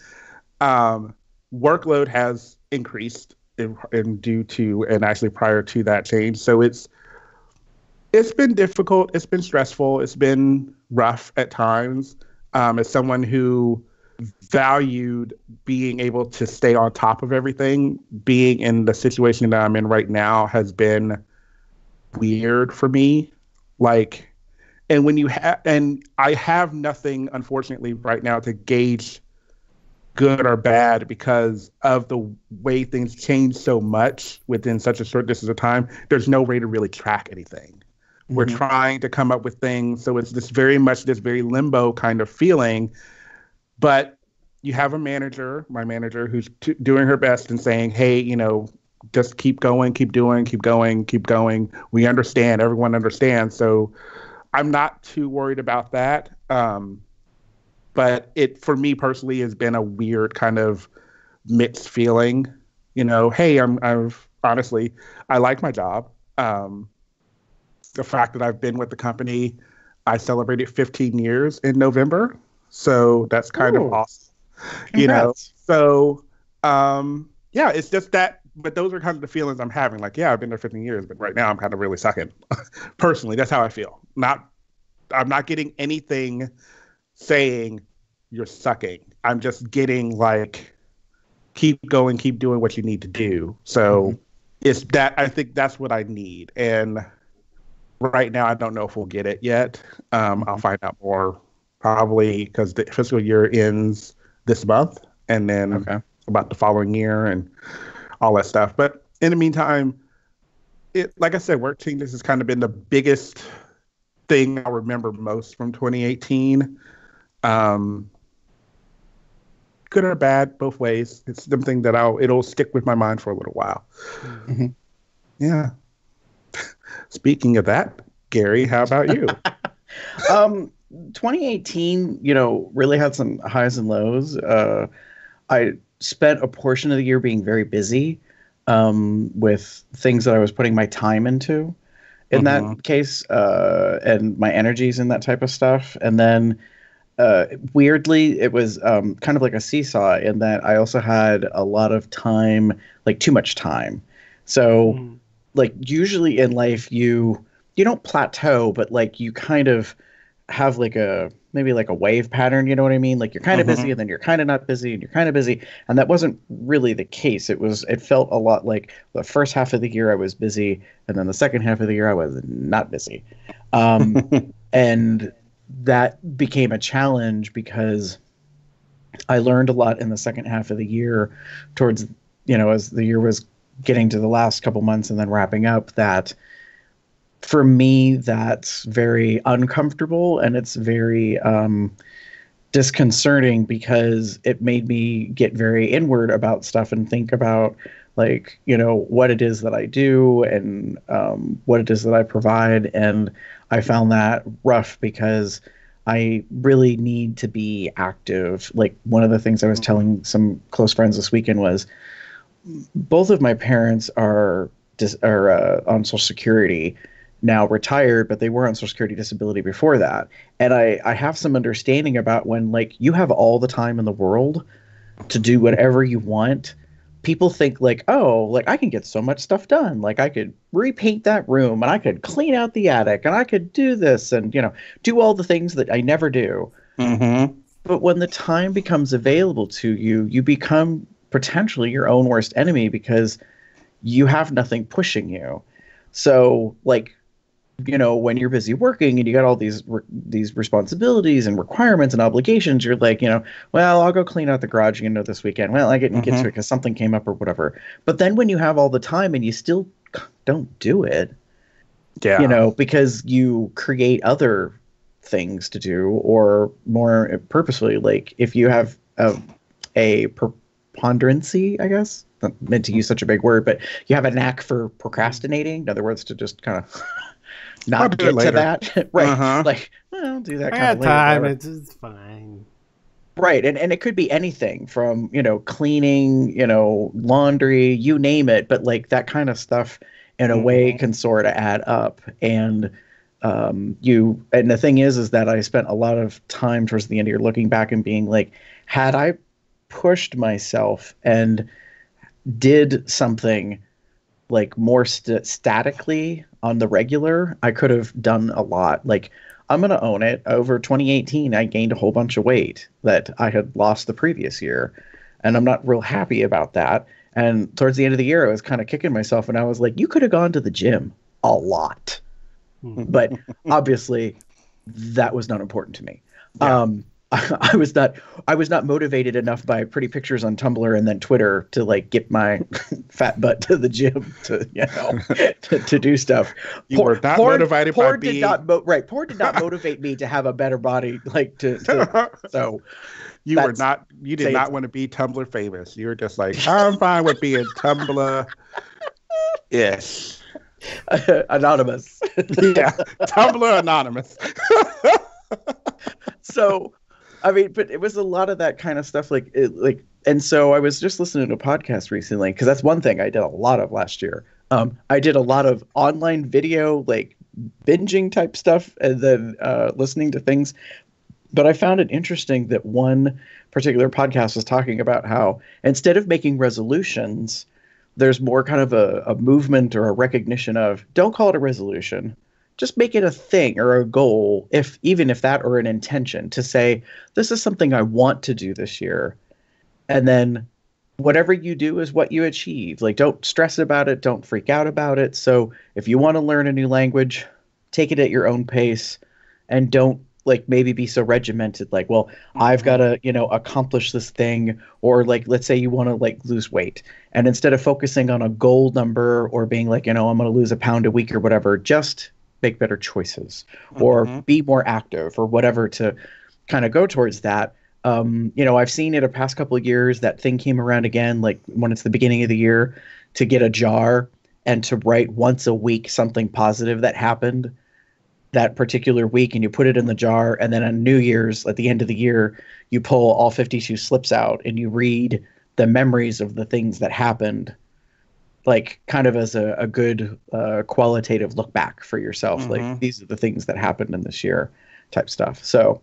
Workload has increased in due to, and actually prior to that change. So it's been difficult. It's been stressful. It's been rough at times. As someone who valued being able to stay on top of everything, being in the situation that I'm in right now has been weird for me. Like, and when you and I have nothing, unfortunately, right now to gauge good or bad because of the way things change so much within such a short distance of time. There's no way to really track anything. We're trying to come up with things. So it's this very limbo kind of feeling. But you have my manager, who's doing her best and saying, hey, just keep going, keep doing, keep going, keep going. We understand. Everyone understands. So I'm not too worried about that. But it, for me personally, has been a weird kind of mixed feeling. Hey, I've honestly, I like my job. The fact that I've been with the company, I celebrated 15 years in November. So that's kind of awesome. Congrats. So, yeah, it's just that, but those are kind of the feelings I'm having. Like, yeah, I've been there 15 years, but right now I'm kind of really sucking. Personally, that's how I feel. I'm not getting anything saying you're sucking. I'm just getting like, keep going, keep doing what you need to do. So it's that, I think that's what I need. And right now, I don't know if we'll get it yet. I'll find out more probably because the fiscal year ends this month, and then about the following year and all that stuff. But in the meantime, like I said, work changes has kind of been the biggest thing I remember most from 2018. Good or bad, both ways. It's something that it'll stick with my mind for a little while. Yeah. Speaking of that, Gary, how about you? 2018, really had some highs and lows. I spent a portion of the year being very busy with things that I was putting my time into in that case, and my energies and that type of stuff. And then weirdly, it was kind of like a seesaw in that I also had a lot of time, like too much time. So like usually in life, you don't plateau, but like you kind of have like maybe like a wave pattern, you know what I mean? Like you're kind of busy and then you're kind of not busy and you're kind of busy. And that wasn't really the case. It felt a lot like the first half of the year I was busy and then the second half of the year I was not busy. And that became a challenge because I learned a lot in the second half of the year towards, as the year was getting to the last couple months and then wrapping up, that for me, that's very uncomfortable and it's very disconcerting because it made me get very inward about stuff and think about like, what it is that I do and what it is that I provide. And I found that rough because I really need to be active. Like one of the things I was telling some close friends this weekend was both of my parents are on Social Security now, retired, but they were on Social Security disability before that. And I have some understanding about when like you have all the time in the world to do whatever you want. People think like, oh, like I can get so much stuff done. Like I could repaint that room and I could clean out the attic and I could do this and, do all the things that I never do. But when the time becomes available to you, you become potentially your own worst enemy because you have nothing pushing you. So like when you're busy working and you got all these responsibilities and requirements and obligations, you're like, well, I'll go clean out the garage, this weekend. Well, I didn't get to it because something came up or whatever. But then when you have all the time and you still don't do it, because you create other things to do, or more purposefully, like if you have a preponderancy, I guess, not meant to use such a big word, but you have a knack for procrastinating. In other words, to just kind of not get to that. Right. Like, well, I'll do that kind of later. Time. It's fine. Right. And it could be anything from, cleaning, laundry, you name it. But like that kind of stuff in a way can sort of add up. And and the thing is that I spent a lot of time towards the end of year looking back and being like, had I pushed myself and did something like more statically on the regular, I could have done a lot. Like, I'm going to own it. Over 2018, I gained a whole bunch of weight that I had lost the previous year. And I'm not real happy about that. And towards the end of the year, I was kind of kicking myself and I was like, you could have gone to the gym a lot. But obviously that was not important to me. Yeah. I was not motivated enough by pretty pictures on Tumblr and then Twitter to like get my fat butt to the gym to do stuff. You were not motivated by being... Porn did not motivate me to have a better body, like so. You did not want to be Tumblr famous. You were just like, I'm fine with being Tumblr. Yes. Anonymous. Yeah. Tumblr anonymous. So, I mean, but it was a lot of that kind of stuff. And so I was just listening to a podcast recently, because that's one thing I did a lot of last year. I did a lot of online video, like binging type stuff, and then listening to things. But I found it interesting that one particular podcast was talking about how instead of making resolutions, there's more kind of a movement or a recognition of, don't call it a resolution. Just make it a thing or a goal, even if that, or an intention to say, this is something I want to do this year. And then whatever you do is what you achieve. Like, don't stress about it. Don't freak out about it. So if you want to learn a new language, take it at your own pace, and don't like maybe be so regimented. Like, well, I've got to, accomplish this thing, or like, let's say you want to like lose weight, and instead of focusing on a goal number or being like, I'm going to lose a pound a week or whatever, just make better choices or be more active or whatever to kind of go towards that. I've seen it a past couple of years, that thing came around again, like when it's the beginning of the year, to get a jar and to write once a week something positive that happened that particular week, and you put it in the jar, and then on New Year's at the end of the year you pull all 52 slips out and you read the memories of the things that happened, like kind of as a good qualitative look back for yourself. Like, these are the things that happened in this year type stuff. So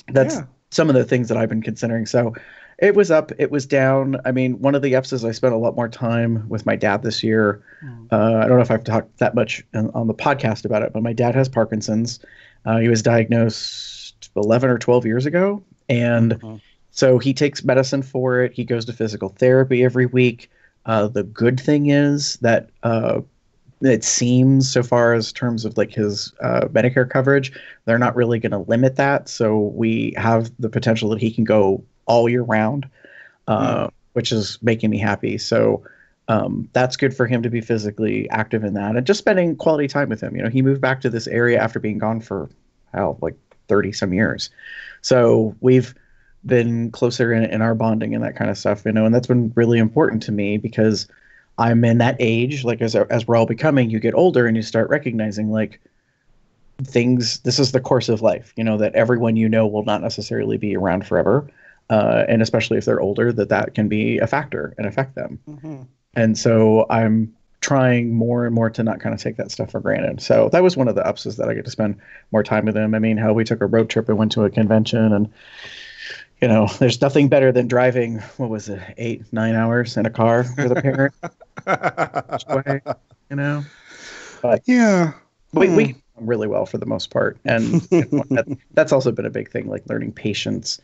that's some of the things that I've been considering. So it was up, it was down. I mean, one of the ups is I spent a lot more time with my dad this year. I don't know if I've talked that much on the podcast about it, but my dad has Parkinson's. He was diagnosed 11 or 12 years ago. And so he takes medicine for it. He goes to physical therapy every week. The good thing is that it seems, so far as terms of like his Medicare coverage, they're not really going to limit that. So we have the potential that he can go all year round, which is making me happy. So that's good for him to be physically active in that, and just spending quality time with him. He moved back to this area after being gone for like 30 some years. So we've been closer in our bonding and that kind of stuff, and that's been really important to me, because I'm in that age, like as we're all becoming, you get older and you start recognizing like things, this is the course of life, that everyone will not necessarily be around forever. And especially if they're older, that can be a factor and affect them. And so I'm trying more and more to not kind of take that stuff for granted. So that was one of the ups, is that I get to spend more time with him. I mean, how we took a road trip and went to a convention, and there's nothing better than driving, what was it, 8-9 hours in a car with a parent. But yeah, we really well for the most part. And that's also been a big thing, like learning patience.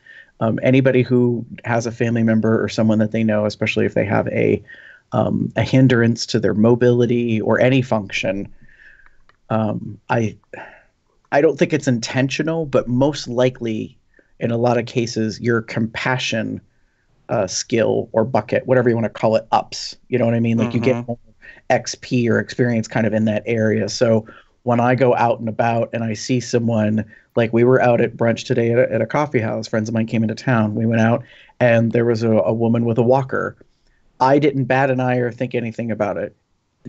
Anybody who has a family member or someone that they know, especially if they have a hindrance to their mobility or any function, I don't think it's intentional, but most likely in a lot of cases, your compassion skill or bucket, whatever you want to call it, ups. You know what I mean? Like you get more XP or experience kind of in that area. So when I go out and about and I see someone, like we were out at brunch today at a coffee house, friends of mine came into town. We went out and there was a woman with a walker. I didn't bat an eye or think anything about it.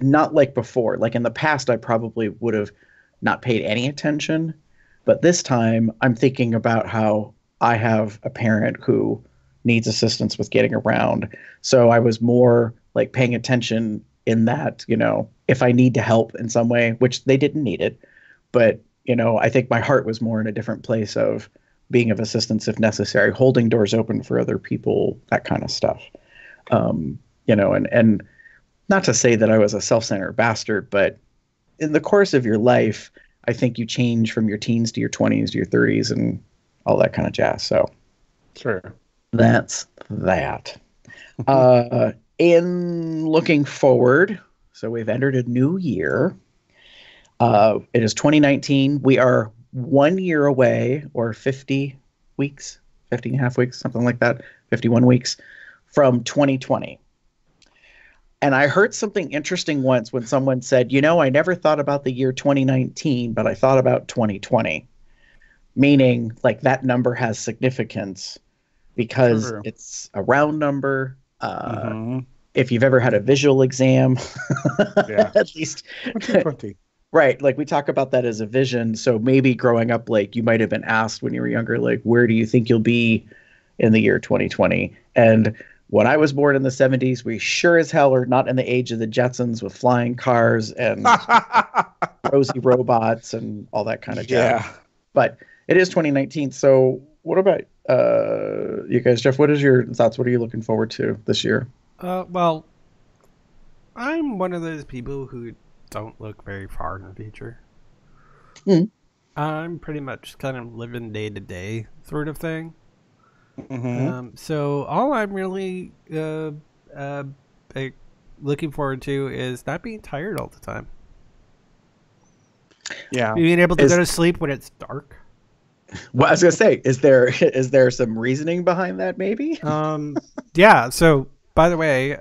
Not like before. Like in the past, I probably would have not paid any attention. But this time, I'm thinking about how I have a parent who needs assistance with getting around. So I was more like paying attention in that, if I need to help in some way, which they didn't need it. But, I think my heart was more in a different place of being of assistance if necessary, holding doors open for other people, that kind of stuff. And not to say that I was a self-centered bastard, but in the course of your life, I think you change from your teens to your 20s to your 30s and all that kind of jazz. So sure. That's that. In looking forward, so we've entered a new year. It is 2019. We are 1 year away, or 50 weeks, 50 and a half weeks, something like that, 51 weeks from 2020. And I heard something interesting once when someone said, I never thought about the year 2019, but I thought about 2020, meaning like that number has significance because it's a round number. If you've ever had a visual exam, at least 2020. Right. Like we talk about that as a vision. So maybe growing up, like you might have been asked when you were younger, like, where do you think you'll be in the year 2020? And when I was born in the 70s, we sure as hell are not in the age of the Jetsons with flying cars and rosy robots and all that kind of jazz. Yeah. But it is 2019. So what about you guys, Jeff? What is your thoughts? What are you looking forward to this year? Well, I'm one of those people who don't look very far in the future. I'm pretty much kind of living day to day sort of thing. So all I'm really looking forward to is not being tired all the time. Yeah. Being able to go to sleep when it's dark. Well, I was gonna say, is there some reasoning behind that? Maybe. Yeah. So, by the way,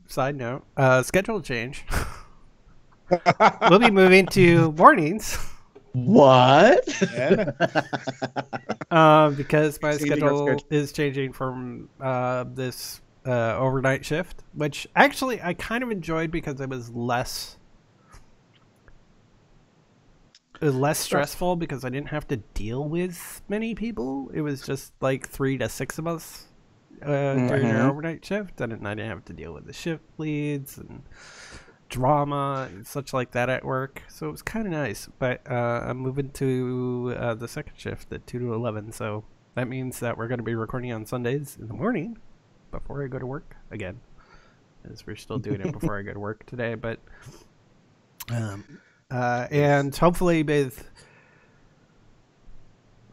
side note, schedule change. We'll be moving to mornings. What? Because my schedule is changing from this overnight shift, which actually I kind of enjoyed because it was less stressful because I didn't have to deal with many people. It was just like 3 to 6 of us during our overnight shift, and I didn't have to deal with the shift leads and drama and such like that at work. So it was kind of nice. But I'm moving to the second shift at 2 to 11, so that means that we're going to be recording on Sundays in the morning before I go to work again, as we're still doing it before I go to work today. But and hopefully with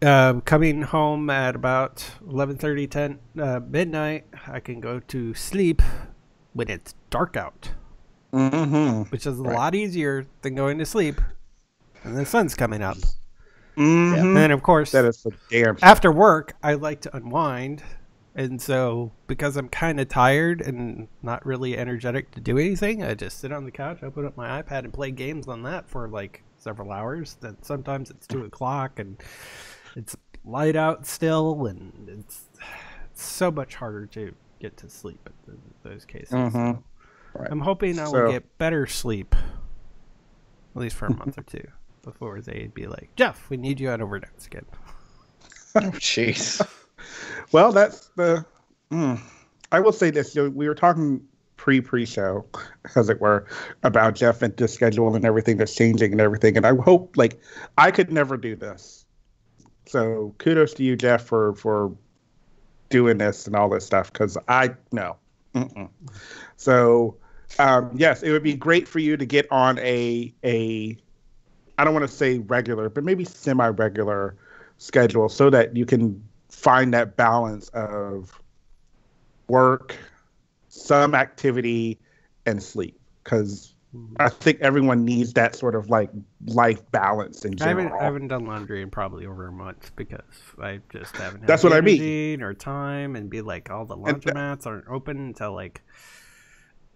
coming home at about 11:30, 10 midnight, I can go to sleep when it's dark out, which is a lot easier than going to sleep when the sun's coming up. And then, of course, that is damn after work, I like to unwind. And so, because I'm kind of tired and not really energetic to do anything, I just sit on the couch, open up my iPad, and play games on that for like several hours. Then sometimes it's 2 o'clock and it's light out still, and it's so much harder to get to sleep in those cases. So I'm hoping I will get better sleep, at least for a month or two, before they'd be like, Jeff, we need you on overnights again. Oh, jeez. Well, that's the. I will say this: we were talking pre-show, as it were, about Jeff and his schedule and everything that's changing and everything. And I hope, like, I could never do this. So kudos to you, Jeff, for doing this and all this stuff. Because I no. So yes, it would be great for you to get on a I don't want to say regular, but maybe semi-regular schedule so that you can find that balance of work, some activity, and sleep. Because I think everyone needs that sort of like life balance in general. I haven't done laundry in probably over a month because I just haven't had That's the what I mean. energy or time, and be like all the laundromats aren't open until like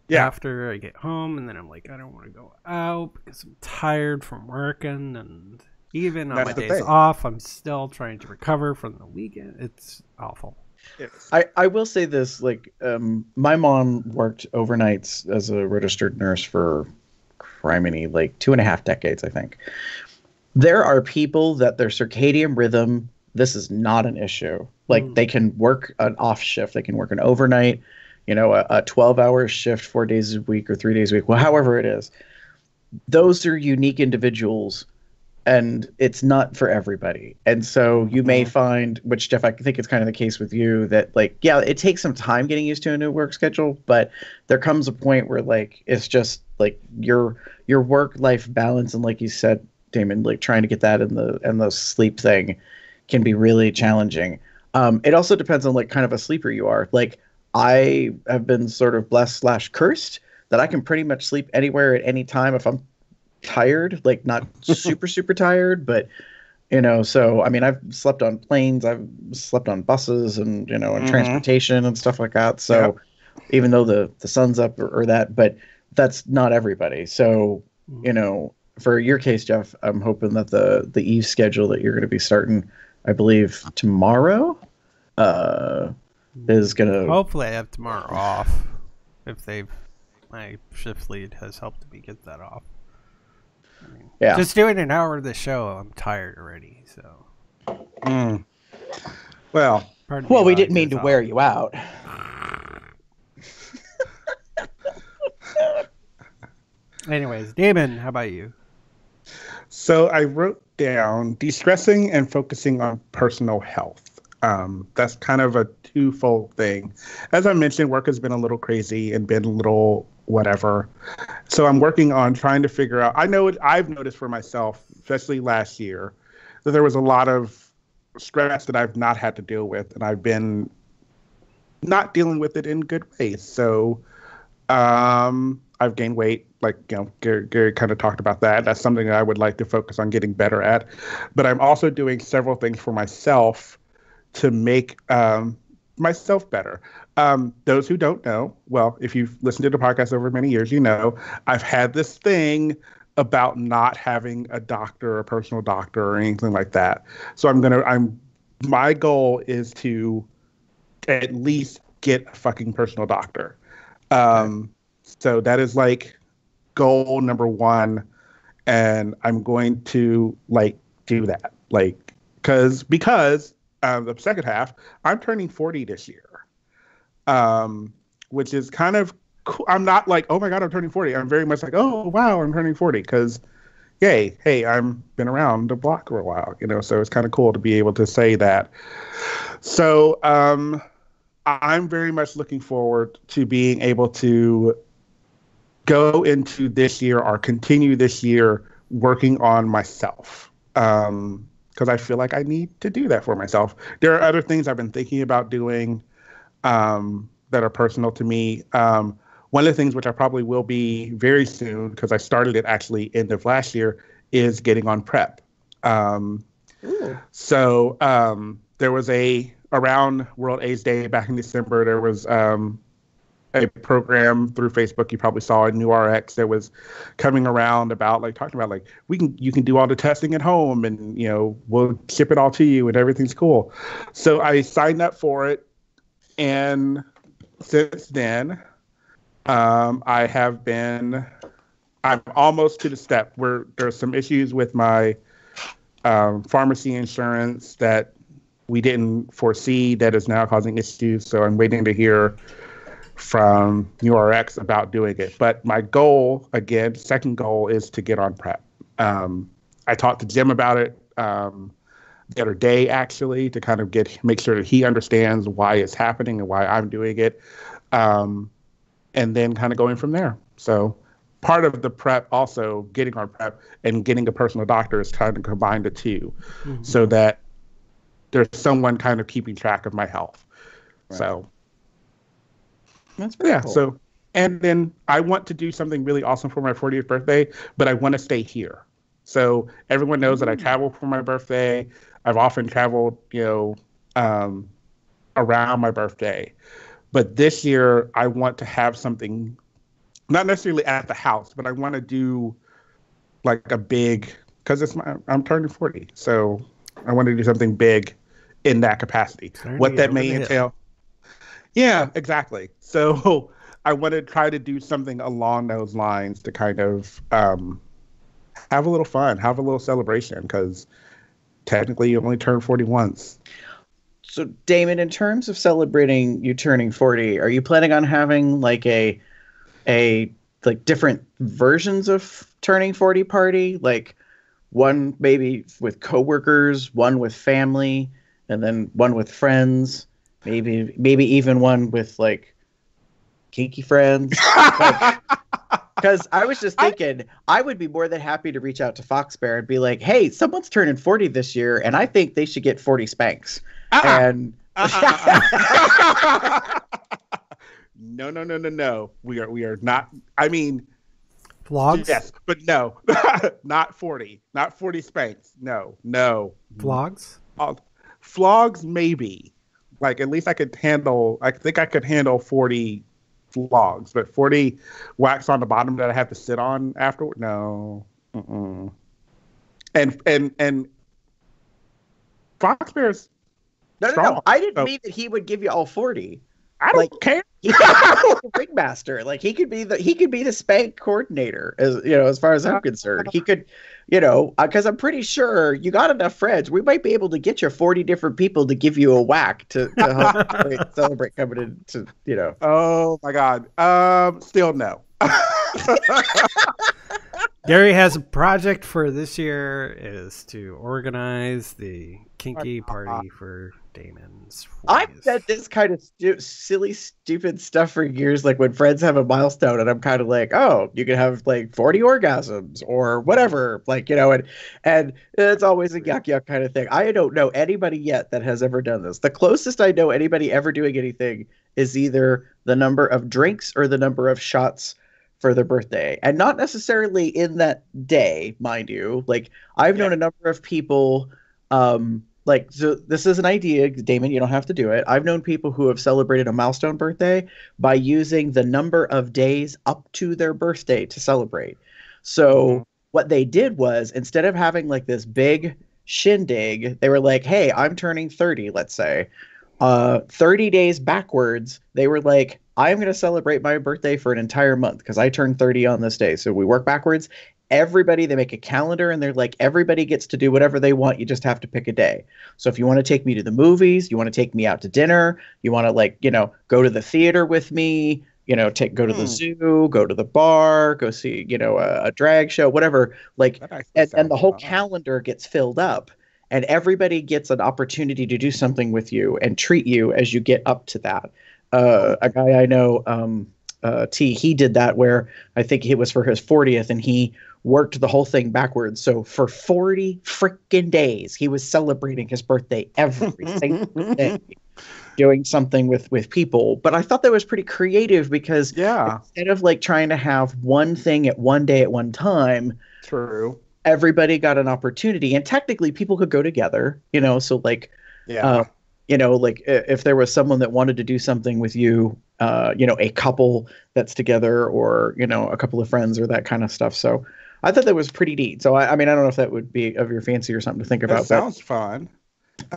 Yeah. after I get home, and then I'm like I don't want to go out because I'm tired from working, and even on That's my the days thing. off, I'm still trying to recover from the weekend. It's awful. It's, I will say this, like, my mom worked overnights as a registered nurse for criminy, like 2.5 decades, I think. There are people that their circadian rhythm, this is not an issue. Like, they can work an off shift, they can work an overnight, a 12-hour shift 4 days a week or 3 days a week, well, however it is. Those are unique individuals, and it's not for everybody. And so you may find, which Jeff, I think it's kind of the case with you, that like, yeah, it takes some time getting used to a new work schedule, but there comes a point where like it's just like your work-life balance, and like you said, Damon, like trying to get that in the sleep thing can be really challenging. It also depends on like kind of a sleeper you are. Like I have been sort of blessed/cursed that I can pretty much sleep anywhere at any time if I'm tired, like not super tired, but so I mean I've slept on planes, I've slept on buses, and and transportation and stuff like that. So even though the sun's up or that, but that's not everybody. So for your case, Jeff, I'm hoping that the eve schedule that you're going to be starting, I believe tomorrow, is gonna Hopefully I have tomorrow off. If my shift lead has helped me get that off. yeah. Just doing an hour of the show, I'm tired already. So, well, we didn't mean to wear you out. Anyways, Damon, how about you? So I wrote down de-stressing and focusing on personal health. That's kind of a twofold thing. As I mentioned, work has been a little crazy and been a little whatever. So I'm working on trying to figure out, I've noticed for myself, especially last year, that there was a lot of stress that I've not had to deal with, and I've been not dealing with it in good ways. So I've gained weight, like, Gary kind of talked about that. That's something that I would like to focus on getting better at. But I'm also doing several things for myself to make myself better. Those who don't know, well, if you've listened to the podcast over many years, I've had this thing about not having a doctor, a personal doctor, or anything like that. So my goal is to at least get a fucking personal doctor. So that is like goal number one, and I'm going to like do that, like because the second half, I'm turning 40 this year, which is kind of cool. I'm not like, oh my God, I'm turning 40. I'm very much like, oh wow, I'm turning 40 because, yay, hey, I'm been around the block for a while, so it's kind of cool to be able to say that. So I'm very much looking forward to being able to go into this year or continue this year working on myself. Because I feel like I need to do that for myself. There are other things I've been thinking about doing that are personal to me. One of the things which I probably will be very soon, because I started it actually end of last year, is getting on PrEP. So there was around World AIDS Day back in December, there was a program through Facebook, you probably saw in New RX, that was coming around about talking about you can do all the testing at home, and we'll ship it all to you and everything's cool. So I signed up for it, and since then I'm almost to the step where there's some issues with my pharmacy insurance that we didn't foresee that is now causing issues. So I'm waiting to hear from URX about doing it. But my goal, again, second goal, is to get on PrEP. I talked to Jim about it the other day, actually, to kind of make sure that he understands why it's happening and why I'm doing it. And then kind of going from there. So part of the PrEP, also getting on PrEP and getting a personal doctor, is trying to combine the two, so that there's someone kind of keeping track of my health. Right. So that's pretty cool. So And then I want to do something really awesome for my 40th birthday, but I want to stay here. So everyone knows that I travel for my birthday. I've often traveled, around my birthday. But this year, I want to have something, not necessarily at the house, but I want to do like a big, because I'm turning 40. So I want to do something big in that capacity. What that may entail. Yeah, exactly. So I want to try to do something along those lines to kind of have a little fun, have a little celebration, because technically you only turn 40 once. So, Damon, in terms of celebrating you turning 40, are you planning on having like a like different versions of turning 40 party? Like one maybe with coworkers, one with family, and then one with friends, maybe even one with like kinky friends. Because I was just thinking, I would be more than happy to reach out to Foxbear and be like, hey, someone's turning 40 this year, and I think they should get 40 spanks. And No. We are not. I mean, vlogs. Yes, but no, not 40. Not 40 spanks. No. Vlogs. Flogs maybe. Like at least I could handle. I think I could handle 40 vlogs, but 40 wax on the bottom that I have to sit on afterward. No. And Fox Bear's. No. I didn't mean that he would give you all 40. I don't care. He could be the ringmaster. Like he could be the spank coordinator, as far as I'm concerned. He could, because I'm pretty sure you got enough friends. We might be able to get you 40 different people to give you a whack to help celebrate coming into, Oh my God. Still no. Gary has a project for this year is to organize the kinky party for Damon's 40th. I've said this kind of silly, stupid stuff for years, like when friends have a milestone, and I'm kind of like, oh, you can have like 40 orgasms or whatever, and it's always a yuck kind of thing. I don't know anybody yet that has ever done this. The closest I know anybody ever doing anything is either the number of drinks or the number of shots for their birthday, and not necessarily in that day, mind you. Like I've known a number of people, so this is an idea, Damon, you don't have to do it. I've known people who have celebrated a milestone birthday by using the number of days up to their birthday to celebrate. So what they did was, instead of having like this big shindig, they were like, hey, I'm turning 30, let's say. 30 days backwards, they were like, I'm going to celebrate my birthday for an entire month because I turned 30 on this day. So we work backwards. They make a calendar and they're like, everybody gets to do whatever they want. You just have to pick a day. So if you want to take me to the movies, you want to take me out to dinner, you want to go to the theater with me, go to the zoo, go to the bar, go see, a drag show, whatever. And the whole calendar gets filled up. And everybody gets an opportunity to do something with you and treat you as you get up to that. A guy I know, he did that where I think it was for his 40th, and he worked the whole thing backwards. So for 40 freaking days, he was celebrating his birthday every single day, doing something with people. But I thought that was pretty creative because instead of like trying to have one thing at one day at one time, true, everybody got an opportunity, and technically people could go together, so like, like if there was someone that wanted to do something with you, a couple that's together, or, a couple of friends or that kind of stuff. So I thought that was pretty neat. So I mean, I don't know if that would be of your fancy or something to think about. That sounds fun.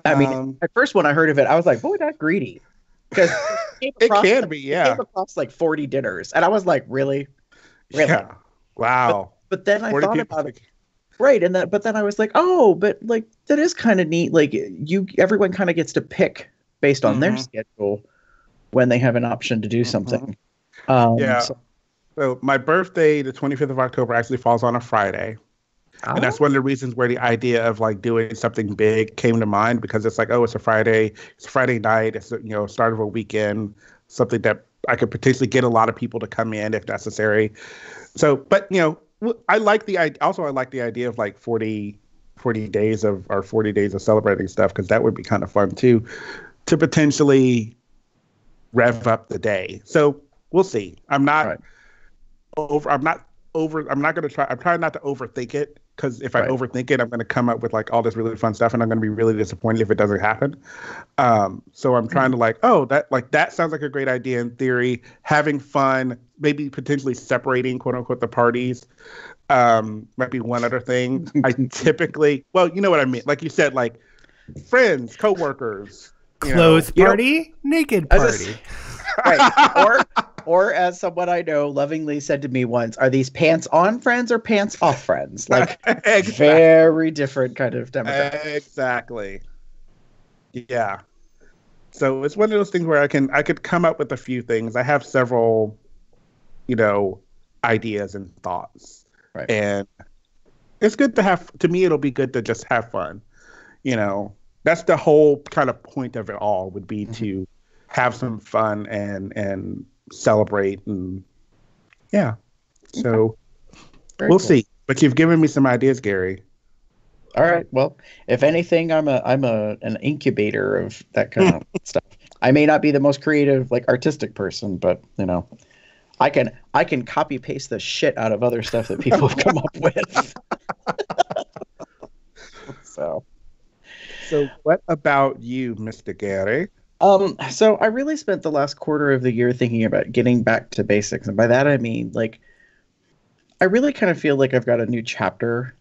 I mean, at first when I heard of it, I was like, boy, that's greedy. Because it can be, yeah. It came across like 40 dinners. And I was like, really? Yeah. Wow. But then I thought about it. Right, but then I was like, oh, but like that is kind of neat. Like everyone kind of gets to pick based on their schedule when they have an option to do something. So my birthday, the 25th of October, actually falls on a Friday, and that's one of the reasons where the idea of like doing something big came to mind, because it's like, oh, it's a Friday night, it's start of a weekend, something that I could potentially get a lot of people to come in if necessary. So, but I like the idea of like 40 days of celebrating stuff, because that would be kind of fun too, to potentially rev up the day. So we'll see. I'm not Right. over. I'm not over. I'm not going to try. I'm trying not to overthink it, because if I Right. overthink it, I'm going to come up with like all this really fun stuff, and I'm going to be really disappointed if it doesn't happen. So I'm trying to like, oh, that sounds like a great idea in theory. Having fun, maybe potentially separating quote unquote the parties. Might be one other thing. I typically, well, you know what I mean. Like you said, like friends, coworkers, Clothes You know- party, naked I just- party. Right. Or as someone I know lovingly said to me once, are these pants on friends or pants off friends? Like Exactly. very different kind of demographic. Exactly. Yeah. So it's one of those things where I could come up with a few things. I have several, ideas and thoughts. Right. And it's good to have, to me, it'll be good to just have fun. That's the whole kind of point of it all, would be to have some fun and celebrate. And yeah. So Very we'll cool. see. But you've given me some ideas, Gary. All right. Well, if anything, I'm an incubator of that kind of stuff. I may not be the most creative, like artistic person, but I can copy paste the shit out of other stuff that people have come up with. So what about you, Mr. Gary? So I really spent the last quarter of the year thinking about getting back to basics, and by that I mean like I really kind of feel like I've got a new chapter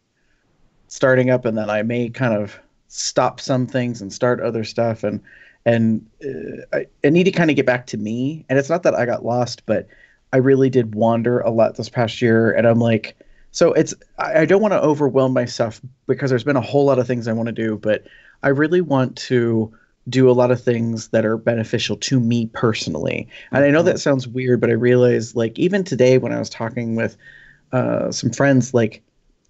starting up, and then I may kind of stop some things and start other stuff, and I need to kind of get back to me. And it's not that I got lost, but I really did wander a lot this past year, and I'm like, so I don't want to overwhelm myself because there's been a whole lot of things I want to do, but I really want to do a lot of things that are beneficial to me personally. And I know that sounds weird, but I realize, like, even today when I was talking with some friends, like,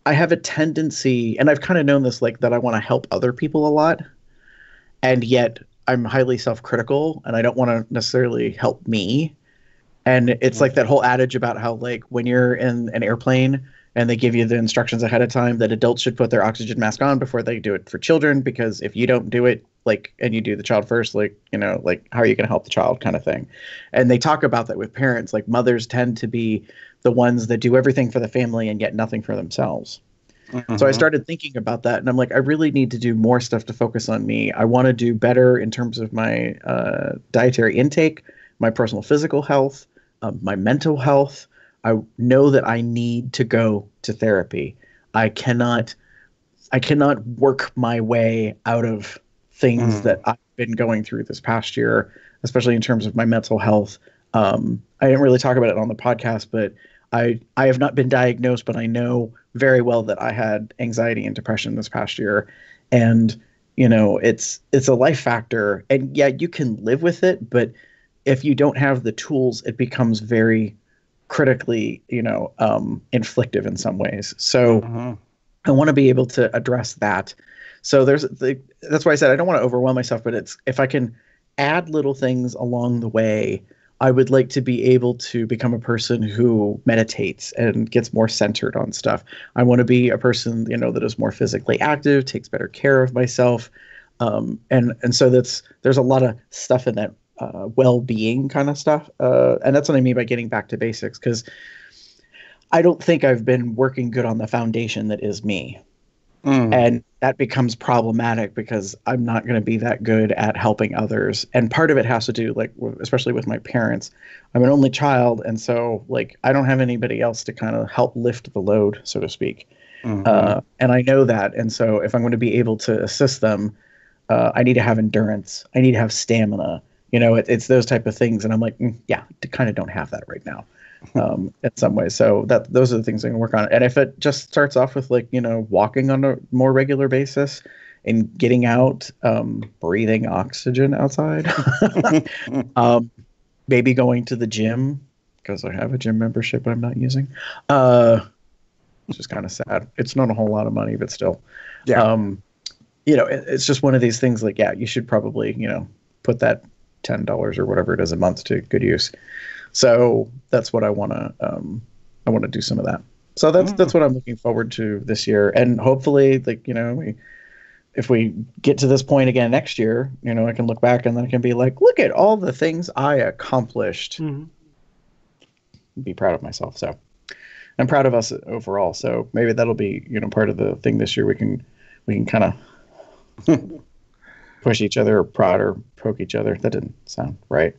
I have a tendency, and I've kind of known this, like, that I want to help other people a lot, and yet I'm highly self-critical, and I don't want to necessarily help me. And it's like that whole adage about how, like, when you're in an airplane and they give you the instructions ahead of time that adults should put their oxygen mask on before they do it for children, because if you don't do it, like, and you do the child first, like, like, how are you going to help the child, kind of thing. And they talk about that with parents, like, mothers tend to be the ones that do everything for the family and yet nothing for themselves. So I started thinking about that, and I'm like, I really need to do more stuff to focus on me. I want to do better in terms of my dietary intake, my personal physical health, my mental health. I know that I need to go to therapy. I cannot work my way out of things that I've been going through this past year, especially in terms of my mental health. I didn't really talk about it on the podcast, but I have not been diagnosed, but I know very well that I had anxiety and depression this past year. And, it's a life factor. And yeah, you can live with it, but if you don't have the tools, it becomes very critically, inflictive in some ways. So I want to be able to address that. So that's why I said I don't want to overwhelm myself, but it's, if I can add little things along the way, I would like to be able to become a person who meditates and gets more centered on stuff. I want to be a person, that is more physically active, takes better care of myself. And so there's a lot of stuff in that well-being kind of stuff. And that's what I mean by getting back to basics, because I don't think I've been working good on the foundation that is me. And that becomes problematic because I'm not going to be that good at helping others. And part of it has to do, like, especially with my parents. I'm an only child, and so, like, I don't have anybody else to kind of help lift the load, so to speak. And I know that. And so if I'm going to be able to assist them, I need to have endurance. I need to have stamina. It's those type of things. And I'm like, yeah, I kind of don't have that right now. In some ways. So those are the things I can work on. And if it just starts off with, like, walking on a more regular basis and getting out, breathing oxygen outside, maybe going to the gym, because I have a gym membership I'm not using, which is kind of sad. It's not a whole lot of money, but still, it's just one of these things, like, yeah, you should probably, put that $10 or whatever it is a month to good use. So that's what I want to do some of that. So that's what I'm looking forward to this year. And hopefully, like, if we get to this point again next year, I can look back and then I can be like, look at all the things I accomplished. be proud of myself. So I'm proud of us overall. So maybe that'll be, part of the thing this year. We can kind of push each other or prod or poke each other. That didn't sound right.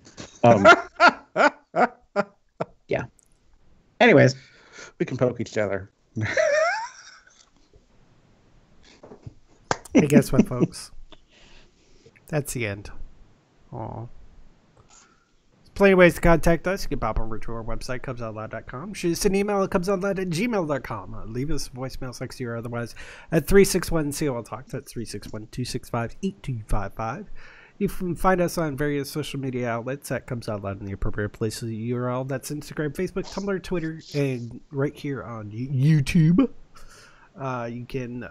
Yeah. Anyways, we can poke each other. Hey, guess what, folks? That's the end. Aw. There's plenty of ways to contact us. You can pop over to our website, cubsoutloud.com. Shoot us an email at cubsoutloud@gmail.com. Leave us a voicemail, sexy or otherwise, at 361-COL-TALK. That's 361-265-8255. You can find us on various social media outlets at Cubs Out Loud in the appropriate places. The URL, that's Instagram, Facebook, Tumblr, Twitter, and right here on YouTube. You can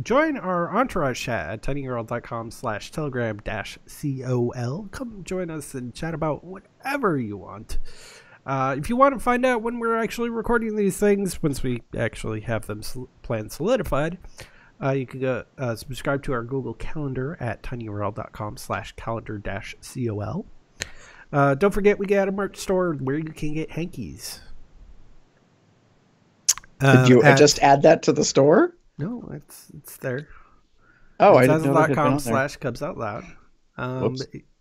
join our entourage chat at tinyurl.com/telegram-col. Come join us and chat about whatever you want. If you want to find out when we're actually recording these things, once we actually have them plans solidified, you can go subscribe to our Google Calendar at tinyurl.com/calendar-col. Don't forget, we got a merch store where you can get hankies. Did you just add that to the store? No, it's there. Oh, it's I didn't know that had been on there. /CubsOutLoud.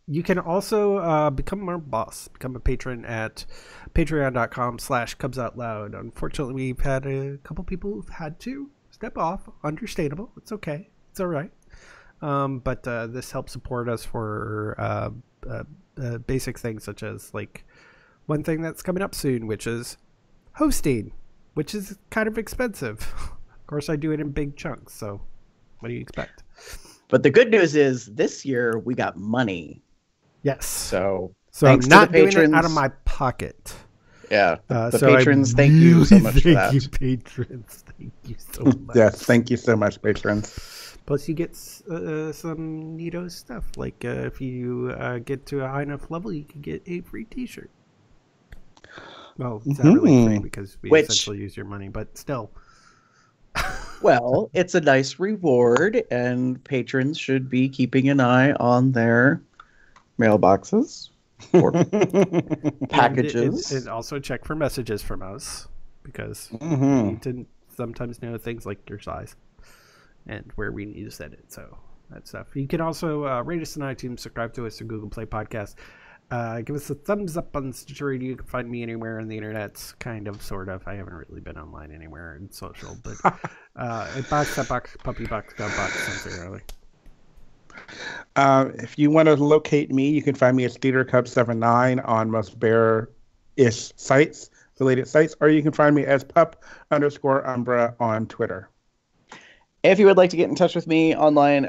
You can also become our boss, become a patron at patreon.com/CubsOutLoud. Unfortunately, we've had a couple people who've had to step off. Understandable. It's okay. It's all right. But this helps support us for basic things such as like one thing that's coming up soon, which is hosting, which is kind of expensive. Of course, I do it in big chunks, so what do you expect? But the good news is this year we got money. Yes. So I'm not doing patrons. it out of my pocket. Yeah. The patrons, thank you so much for that. Thank you, patrons. Thank you so much. Yes, thank you so much, patrons. Plus, you get some neato stuff. Like if you get to a high enough level, you can get a free T-shirt. Well, it's not really free because we essentially use your money, but still. Well, it's a nice reward, and patrons should be keeping an eye on their mailboxes or packages. And also check for messages from us, because we need to sometimes know things like your size and where we need to send it. So that stuff. You can also rate us on iTunes, subscribe to us on Google Play Podcast. Give us a thumbs up on Stitcher Radio. You can find me anywhere on the internet, kind of, sort of. I haven't really been online anywhere in social, but box, that box, puppy box, got box, something early. If you want to locate me, you can find me at SteederCub79 on most bear-ish sites, related sites, or you can find me as pup_umbra on Twitter. If you would like to get in touch with me online,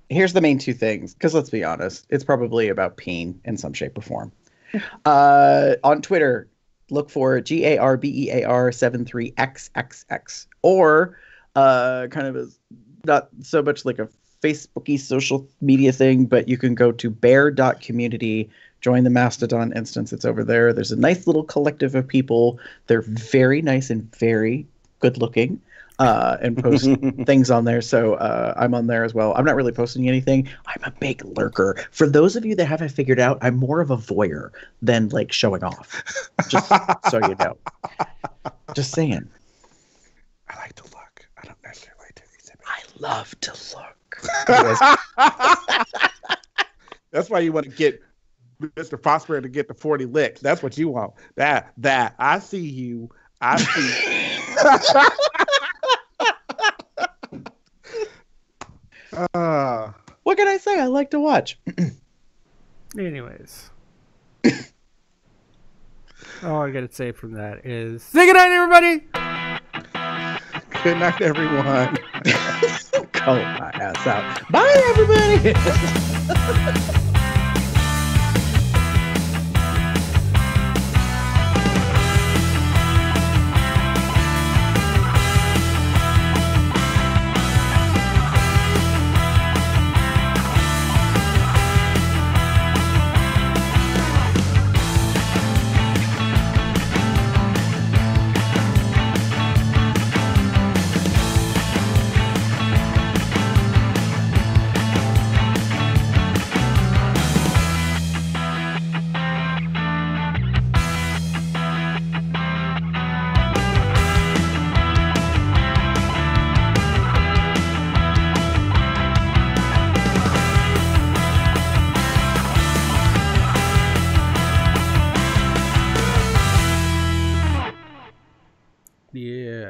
here's the main two things, because let's be honest, it's probably about peeing in some shape or form. On Twitter, look for GARBEAR73XXX, or kind of as not so much like a Facebooky social media thing, but you can go to bear.community, join the Mastodon instance. It's over there. There's a nice little collective of people. They're very nice and very good looking. And post things on there. So I'm on there as well. I'm not really posting anything. I'm a big lurker. For those of you that haven't figured out, I'm more of a voyeur than like showing off. Just so you know. Just saying. I like to look. I don't necessarily like to exhibit. I love to look. That's why you want to get Mr. Fosbury to get the 40 licks. That's what you want. That. I see you. I see. What can I say? I like to watch. Anyways. All I gotta say from that is say good night, everybody. Good night, everyone. Go my ass out. Bye, everybody.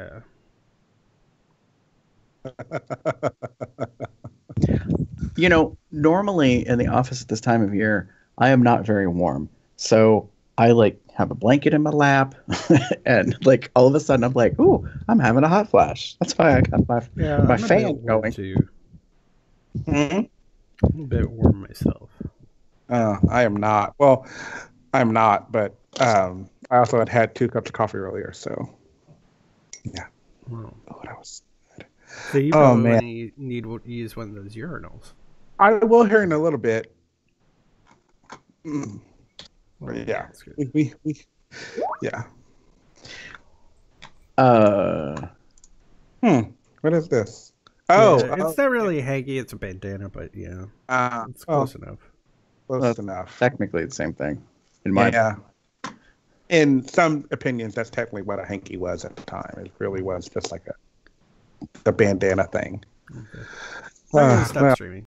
Yeah. You know, normally in the office at this time of year, I am not very warm. So I like have a blanket in my lap and like all of a sudden I'm like, ooh, I'm having a hot flash. That's why I got my I'm a bit fan warm going. too. Mhm. I'm a bit warm myself. I am not. Well, I'm not, but I also had 2 cups of coffee earlier, so yeah. Wow. Oh, that was. So you Oh probably man, need to use one of those urinals. I will here in a little bit. Mm, Well, but yeah, that's good. yeah. Uh, What is this? Yeah, Oh, it's not really hanky. It's a bandana, but yeah, it's well, close enough. close that's enough. technically the same thing. In my Yeah. In some opinions, that's technically what a hanky was at the time. It really was just like the bandana thing. Okay. I'm gonna stop Well, streaming.